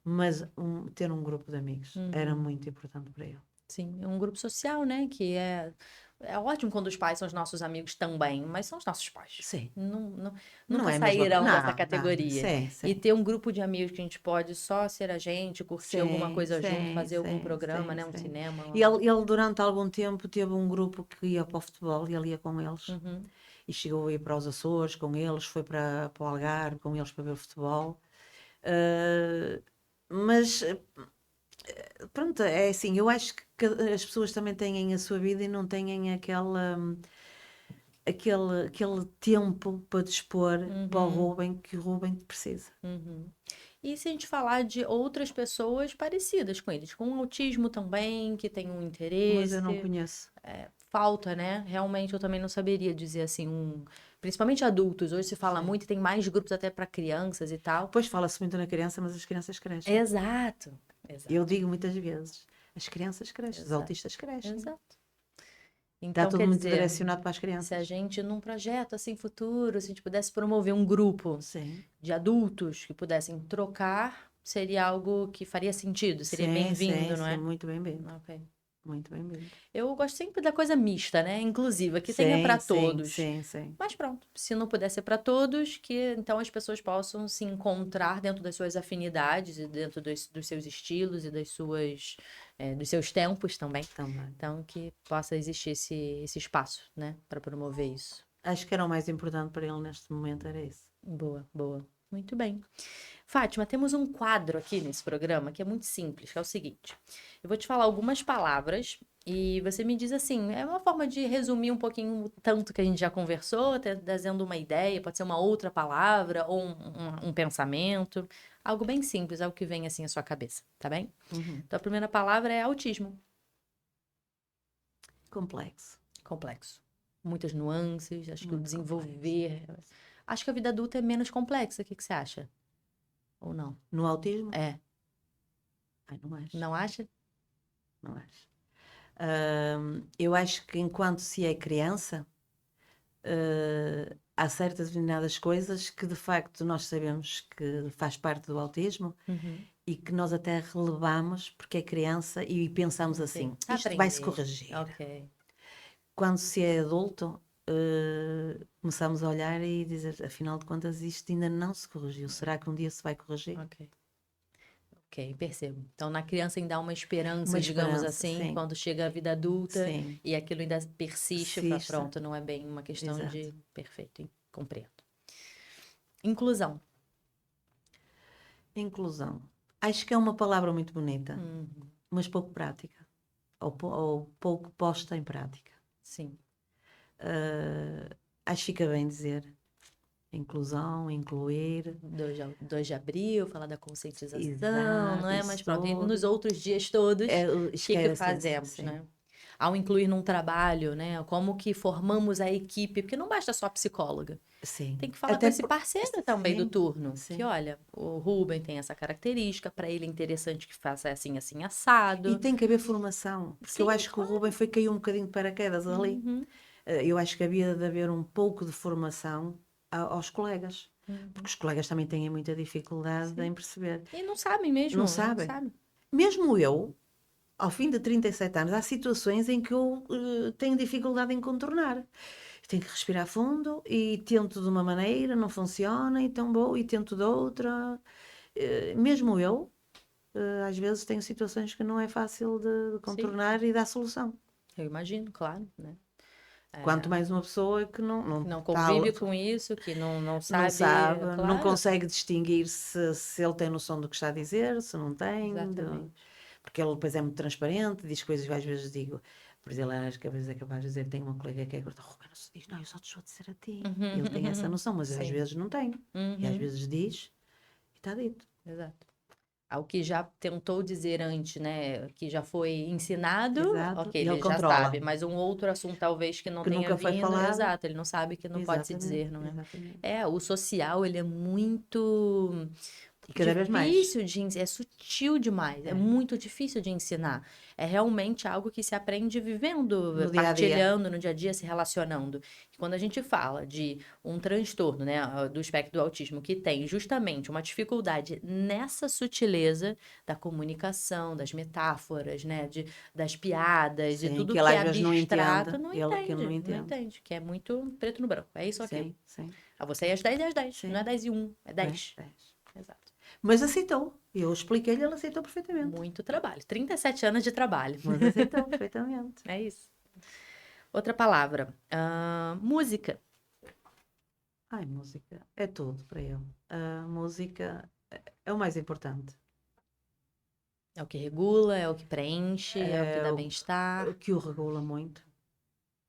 Mas ter um grupo de amigos era muito importante para ele. Sim, é um grupo social, né? Que é ótimo quando os pais são os nossos amigos também, mas são os nossos pais. Sim. Não, Não nunca é a mesma sairão coisa. dessa Não, categoria. sim, E sim. ter um grupo de amigos que a gente pode só ser a gente, curtir alguma Sim, coisa junto, sim, fazer algum sim, programa, sim, né? Um sim. cinema. E ele, durante algum tempo, teve um grupo que ia para o futebol e ele ia com eles. Uhum. E chegou a ir para os Açores com eles, foi para o Algarve com eles para ver o futebol. Uh, mas pronto, é assim, eu acho que as pessoas também têm a sua vida e não têm aquele tempo para dispor para o Rubem que o Rubem precisa. Uhum. E se a gente falar de outras pessoas parecidas com eles, com autismo também, que tem um Mas eu não interesse, conheço. falta, né? Realmente eu também não saberia dizer assim, principalmente adultos. Hoje se fala Sim. muito, tem mais grupos até para crianças e tal. Depois fala-se muito na criança, mas as crianças crescem. Exato. Exato. Eu digo muitas vezes, as crianças crescem, os Exato. autistas crescem. Exato. Está Então, tudo quer muito dizer, direcionado para as se a crianças. gente, num projeto assim futuro, se a gente pudesse promover um grupo Sim. de adultos que pudessem trocar, seria algo que faria sentido, seria Sim, bem-vindo, sim, não sim, é? muito bem-vindo. Ok. Muito bem-vindo. Eu gosto sempre da coisa mista, né? Inclusiva, que tenha Sim, para sim, todos. sim, sim. Mas pronto, se não puder ser para todos, que então as pessoas possam se encontrar dentro das suas afinidades e dentro dos seus estilos e dos seus tempos também. Também. Então, que possa existir esse espaço, né, para promover isso. Acho que era o mais importante para ele neste momento, era isso. Boa, boa. Muito bem. Fátima, temos um quadro aqui nesse programa que é muito simples, que é o seguinte. Eu vou te falar algumas palavras e você me diz assim, é uma forma de resumir um pouquinho o tanto que a gente já conversou, trazendo uma ideia, pode ser uma outra palavra ou um pensamento, algo bem simples, algo que vem assim à sua cabeça, tá bem? Então, a primeira palavra é autismo. Complexo. Complexo. Muitas nuances, acho que o Muito desenvolver... Acho que a vida adulta é menos complexa, o que você acha? Ou não? No autismo? É. Ai, não acho. Não acha? Não acho. Eu acho que enquanto se é criança, há certas determinadas coisas que de facto nós sabemos que faz parte do autismo e que nós até relevamos porque é criança e pensamos assim, Tá isto vai-se aprender. corrigir. Ok. Quando se é adulto, começamos a olhar e dizer, afinal de contas, isto ainda não se corrigiu. Será que um dia se vai corrigir? Ok. Ok, percebo. Então, na criança ainda há uma esperança, Uma digamos esperança, assim, sim. quando chega a vida adulta Sim. e aquilo ainda persiste, Persiste. pronto, não é bem uma questão Exato. de... Perfeito, compreendo. Inclusão. Inclusão. Acho que é uma palavra muito bonita, Uhum, mas pouco prática. Ou pouco posta em prática. sim. Acho que fica bem dizer inclusão, incluir. 2 de abril, falar da conscientização, Exato, não é? isso Mas pronto, e tudo. nos outros dias todos, o que Esquece, fazemos, sim. né? Ao incluir num trabalho, né? Como que formamos a equipe, porque não basta só a psicóloga. Sim. Tem que falar Até com esse parceiro também do sim, turno. sim. Que olha, o Ruben tem essa característica, para ele é interessante que faça assim, assim, assado. E tem que haver formação, porque eu Sim, acho que o Ruben caiu um bocadinho de paraquedas ali. Uhum, Eu acho que havia de haver um pouco de formação aos colegas, porque os colegas também têm muita dificuldade em perceber. E não sabem mesmo, Não não sabem. sabem. Mesmo eu, ao fim de 37 anos, há situações em que eu tenho dificuldade em contornar. Tenho que respirar fundo e tento de uma maneira, não funciona, então vou e tento de outra. Mesmo eu, às vezes tenho situações que não é fácil de contornar e dar solução. Eu imagino, claro, né? Quanto mais uma pessoa que não, Que não tá, convive com isso, que não não sabe, sabe, não claro. consegue distinguir se ele tem noção do que está a dizer, se não tem. Exatamente. Porque ele depois é muito transparente, diz coisas que às vezes digo, por exemplo, acho que às vezes é capaz de dizer, tenho uma colega que é gorda, Ruben, não se diz, não, eu só te estou a dizer a ti. Ele tem essa noção, mas às Sim. vezes não tem. E às vezes diz e está dito. Exato. Ao que já tentou dizer antes, né? Que já foi ensinado, Exato. ok, E ele ele já controla. sabe, mas um outro assunto talvez que não Que tenha nunca foi vindo, falado. exato, ele não sabe que não pode se Exatamente, dizer, não é? exatamente. O social, ele é muito E cada vez mais. difícil é sutil demais, é muito difícil de ensinar. É realmente algo que se aprende vivendo, No dia a dia. partilhando no dia a dia, se relacionando. E quando a gente fala de um transtorno, né, do espectro do autismo que tem justamente uma dificuldade nessa sutileza da comunicação, das metáforas, né, das piadas, de Sim, tudo que ele que é às vezes não abstrato, entende. não Ele que entende, não não entende. entende, que é muito preto no branco, é isso aqui. Sim, sim. A você é às 10 é às 10, Sim. não é 10 e 1, é 10. 10. Exato. Mas aceitou. Eu expliquei-lhe, ele aceitou perfeitamente. Muito trabalho. 37 anos de trabalho. Mas aceitou perfeitamente. É isso. Outra palavra. Música. Ai, música é tudo para ele. A música é o mais importante. É o que regula, é o que preenche, é o que dá O bem-estar. que o regula muito.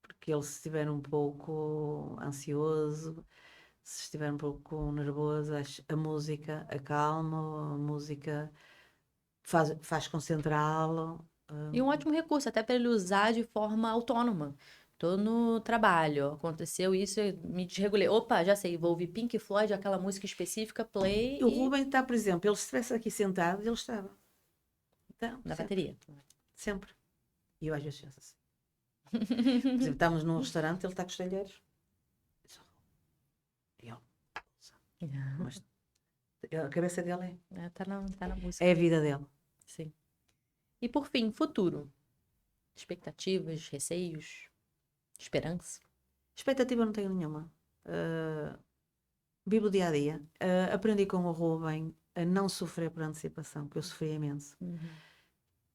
Porque ele, se estiver um pouco ansioso, se estiver um pouco nervoso, a música acalma, a música faz concentrá-lo. E um ótimo recurso, até para ele usar de forma autônoma. Tô no trabalho, aconteceu isso, eu me desregulei. Opa, já sei, vou ouvir Pink Floyd, aquela música específica, play E o Ruben está, por exemplo, ele se estivesse aqui sentado, ele estava. Então, na sempre, bateria. sempre. E eu às vezes penso assim. Por exemplo, estamos num restaurante, ele está com os talheres. E eu, mas a cabeça dele Tá na música. é a vida dele. Sim. E por fim, futuro. Expectativas, receios, esperança. Expectativa não tenho nenhuma. Vivo o dia a dia. Aprendi com o Ruben a não sofrer por antecipação, que eu sofri imenso.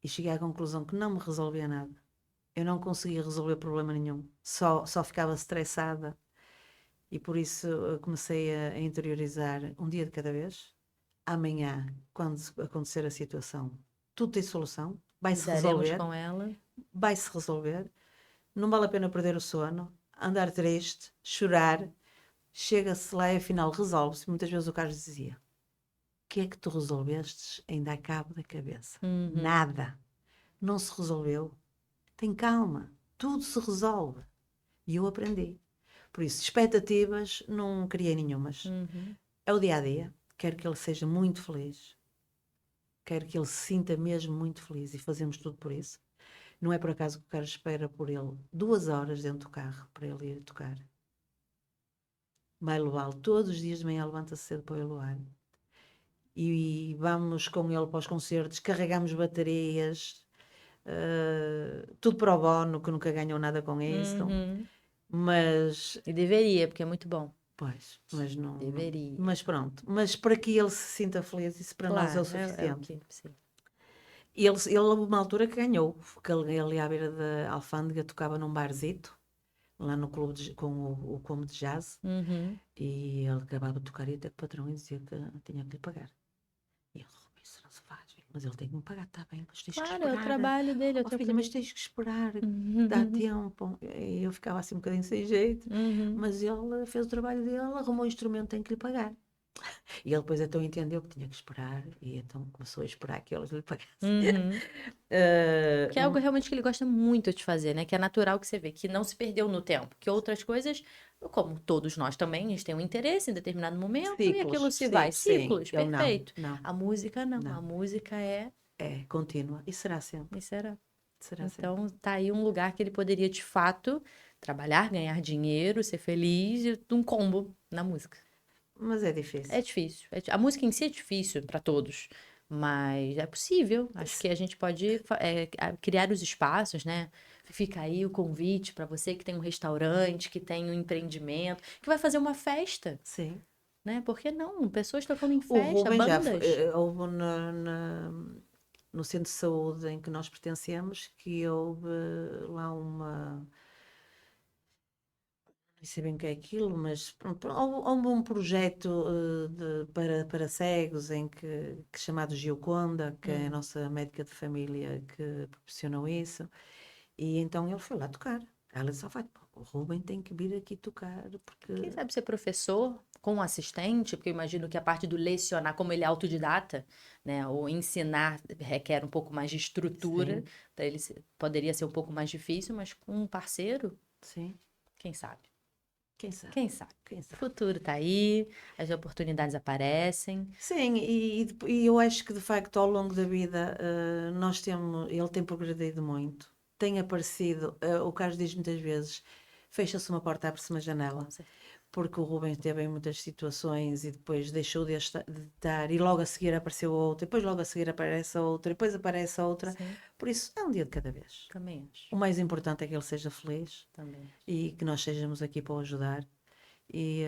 E cheguei à conclusão que não me resolvia nada. Eu não conseguia resolver problema nenhum. Só ficava estressada. E por isso comecei a interiorizar um dia de cada vez. Amanhã, quando acontecer a situação, tudo tem solução. Vai-se Lidaremos resolver. com ela. Vai-se resolver. Não vale a pena perder o sono, andar triste, chorar. Chega-se lá e afinal resolve-se. Muitas vezes o Carlos dizia: o que é que tu resolvestes? Ainda a cabo da cabeça. Nada. Não se resolveu. Tem calma. Tudo se resolve. E eu aprendi. Por isso, expectativas não criei nenhumas. É o dia a dia. Quero que ele seja muito feliz. Quero que ele se sinta mesmo muito feliz e fazemos tudo por isso. Não é por acaso que o Carlos espera por ele 2 horas dentro do carro para ele ir tocar. vai levá-lo todos os dias de manhã, levanta-se cedo para o levar. E vamos com ele para os concertos, carregamos baterias, tudo para o bono, que nunca ganhou nada com isso. Uhum. Mas, E deveria, porque é muito bom. pois, mas não. Deveria. Mas pronto, mas para que ele se sinta feliz, isso para nós é o Claro, é o suficiente. que, sim. Ele houve uma altura que ganhou, porque ele ali à beira da Alfândega tocava num barzito, lá no clube com o Como de Jazz, Uhum. e ele acabava de tocar e até que o patrão dizia que tinha que lhe pagar. E ele, Rubem, isso não se faz, filho, mas ele tem que me pagar, está bem, mas tens que Claro, é o esperar. trabalho dele, é o Oh, teu filha, mas produto. tens que esperar, Uhum. dá tempo. E eu ficava assim um bocadinho sem jeito, Uhum. mas ele fez o trabalho dele, arrumou o instrumento, tem que lhe pagar. E ele depois então entendeu que tinha que esperar, e então começou a esperar que eles lhe pagassem. Uhum. Eh, Que é algo realmente que ele gosta muito de fazer, né? Que é natural que você vê, que não se perdeu no tempo. Que outras coisas, como todos nós também, a gente tem um interesse em determinado momento e aquilo se vai. sim, Ciclos, ele não, perfeito. não, A música não. A não. música é. É contínua, e será sempre, Isso era. será sempre. Então, tá aí um lugar que ele poderia, de fato, trabalhar, ganhar dinheiro, ser feliz, e um combo na música. Mas é difícil. É difícil. A música em si é difícil para todos, mas é possível. Acho que a gente pode criar os espaços, né? Fica aí o convite para você que tem um restaurante, que tem um empreendimento, que vai fazer uma festa, Sim. né? Por que não? Pessoas tocando em O festa, Rubem já bandas. houve no centro de saúde em que nós pertencemos, que houve lá uma. Não sei bem o que é aquilo, mas pronto, houve um projeto para cegos que chamado Gioconda, que é a nossa médica de família que proporcionou isso, e então ele foi lá tocar. Ela só vai, o Rubem tem que vir aqui tocar, Quem porque sabe ser professor com um assistente, porque eu imagino que a parte do lecionar, como ele é autodidata, né, ou ensinar requer um pouco mais de estrutura, sim, para ele poderia ser um pouco mais difícil, mas com um parceiro, sim, quem sabe? quem sabe, Quem sabe? quem O sabe. futuro tá aí, as oportunidades aparecem. Sim, e eu acho que de facto ao longo da vida ele tem progredido muito. Tem aparecido, o Carlos diz muitas vezes, fecha-se uma porta, abre-se uma janela, Com certeza. porque o Rubens teve em muitas situações e depois deixou de estar, e logo a seguir apareceu outra, e depois logo a seguir aparece outra, e depois aparece outra. Sim, Por isso, é um dia de cada vez. também acho. O mais importante é que ele seja feliz Também. e que nós sejamos aqui para o ajudar, e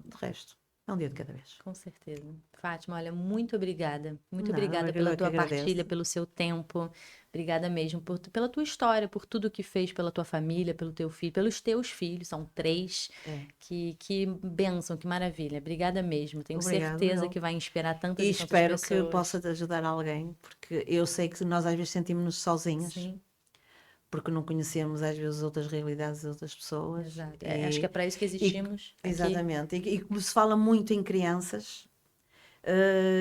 de resto, é um dia de cada vez. Com certeza. Fátima, olha, muito obrigada. Muito Nada, obrigada eu pela é que tua agradeço. partilha, pelo seu tempo. Obrigada mesmo pela tua história, por tudo que fez pela tua família, pelo teu filho, pelos teus filhos. São 3. É. Que bênção, que maravilha. Obrigada mesmo. Tenho Obrigada, certeza eu. que vai inspirar tantas E e tantas espero que pessoas. possa te ajudar alguém, porque eu sei que nós às vezes sentimos-nos sozinhas, Sim, porque não conhecemos às vezes outras realidades de outras pessoas. exato. Acho que é para isso que existimos aqui. Exatamente. E como se fala muito em crianças,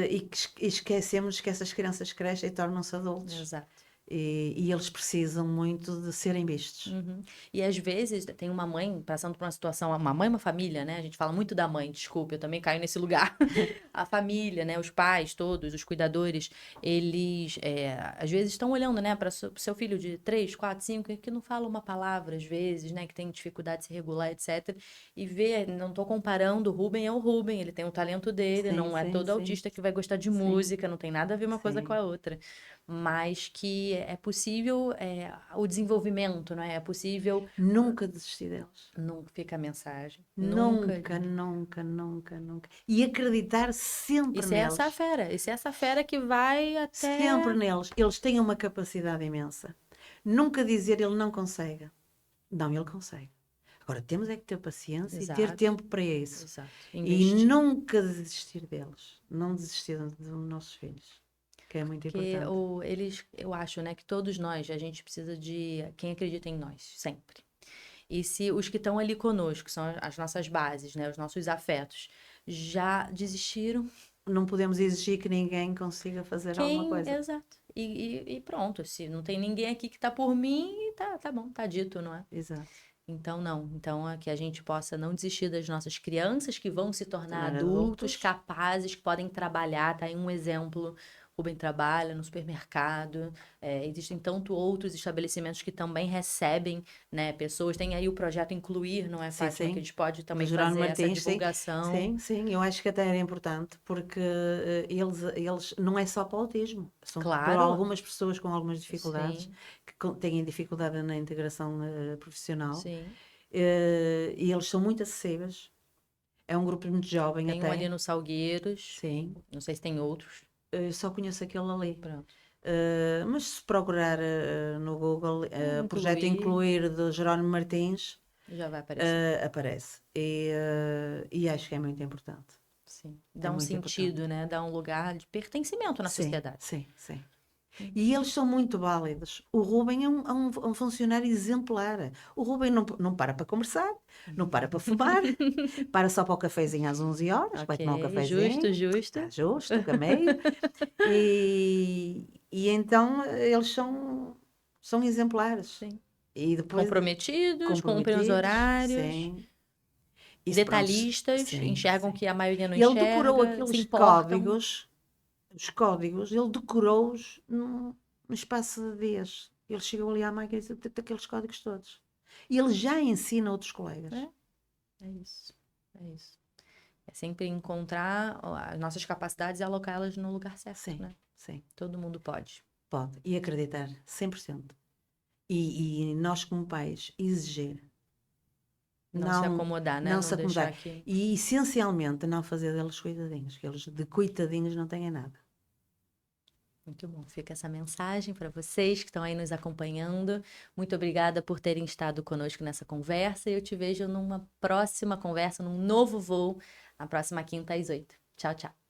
e esquecemos que essas crianças crescem e tornam-se adultos. Exato. E eles precisam muito de serem vistos. Uhum. E às vezes tem uma mãe passando por uma situação, uma mãe, uma família, né? A gente fala muito da mãe, desculpa, eu também caio nesse lugar. A família, né? Os pais todos, os cuidadores, eles às vezes estão olhando, né, para o seu filho de 3, 4, 5, que não fala uma palavra às vezes, né? Que tem dificuldade de se regular, etc. E vê, não estou comparando, o Rubem é o Rubem, ele tem o talento dele, Sim, não é sim, todo sim. autista que vai gostar de Sim. música, não tem nada a ver uma coisa Sim. com a outra. Mas que é possível o desenvolvimento, não é? É possível. Nunca desistir deles. Nunca fica a mensagem. Nunca, nunca, nunca, nunca. E acreditar sempre Isso é neles. essa fera. Isso é essa fera que vai até. Sempre neles. Eles têm uma capacidade imensa. Nunca dizer ele não consegue. Não, ele consegue. Agora, temos é que ter paciência e ter Exato. tempo para isso. Exato. E Investir. nunca desistir deles. Não desistir dos nossos filhos. Que é muito Porque importante. eu acho, né, que todos nós, a gente precisa de quem acredita em nós, sempre. E se os que estão ali conosco, são as nossas bases, né, os nossos afetos, já desistiram, Não podemos exigir que ninguém consiga fazer alguma coisa. Exato. E pronto, se não tem ninguém aqui que tá por mim, tá bom, tá dito, não é? Exato. Então, não. Então, é que a gente possa não desistir das nossas crianças que vão se tornar Tornar adultos, adultos. capazes, que podem trabalhar. Tá aí um exemplo Rubem trabalha no supermercado, existem tanto outros estabelecimentos que também recebem, né, pessoas. Tem aí o projeto Incluir, não é, Sim, Fátima? sim. Que a gente pode Do também Jerónimo fazer essa Martins, sim, divulgação. sim, sim, eu acho que até era importante, porque eles não é só para o autismo, são para Claro, algumas pessoas com algumas dificuldades, sim, que têm dificuldade na integração profissional, sim. e eles são muito acessíveis, é um grupo muito jovem Tem um ali até, no Salgueiros, sim, não sei se tem outros. só conheço aquele ali. Pronto. Mas se procurar no Google Projeto Incluir, Incluir do Jerónimo Martins, já vai aparecer. aparece. E acho que é muito importante. Sim. É Dá um muito sentido, importante. né? Dá um lugar de pertencimento na Sim, sociedade. sim, sim. E eles são muito válidos. O Rubem é um funcionário exemplar. O Rubem não para conversar, não para fumar, para só para o cafezinho às 11 horas, vai tomar um Ok, justo, cafezinho, justo. está justo, cameio. E então eles são exemplares. Sim. E depois Comprometidos, cumprem os comprometidos, horários, sim. Isso, pronto, detalhistas, sim, enxergam sim. que a maioria não Ele decorou enxerga, se aqueles importam. códigos, os códigos, ele decorou-os num espaço de dias. Ele chegou ali à máquina e disse aqueles códigos todos. E ele já ensina outros colegas. É isso, é isso. É sempre encontrar as nossas capacidades e alocá-las no lugar certo, Sim, né? sim, Todo mundo pode. pode. E acreditar, 100%. E nós, como pais, exigir. Não se acomodar, né? Não Não se acomodar. deixar que... E, essencialmente, não fazer deles coitadinhos, que eles de coitadinhos não têm nada. Muito bom. Fica essa mensagem para vocês que estão aí nos acompanhando. Muito obrigada por terem estado conosco nessa conversa. E eu te vejo numa próxima conversa, num novo voo, na próxima quinta às 8. Tchau, tchau.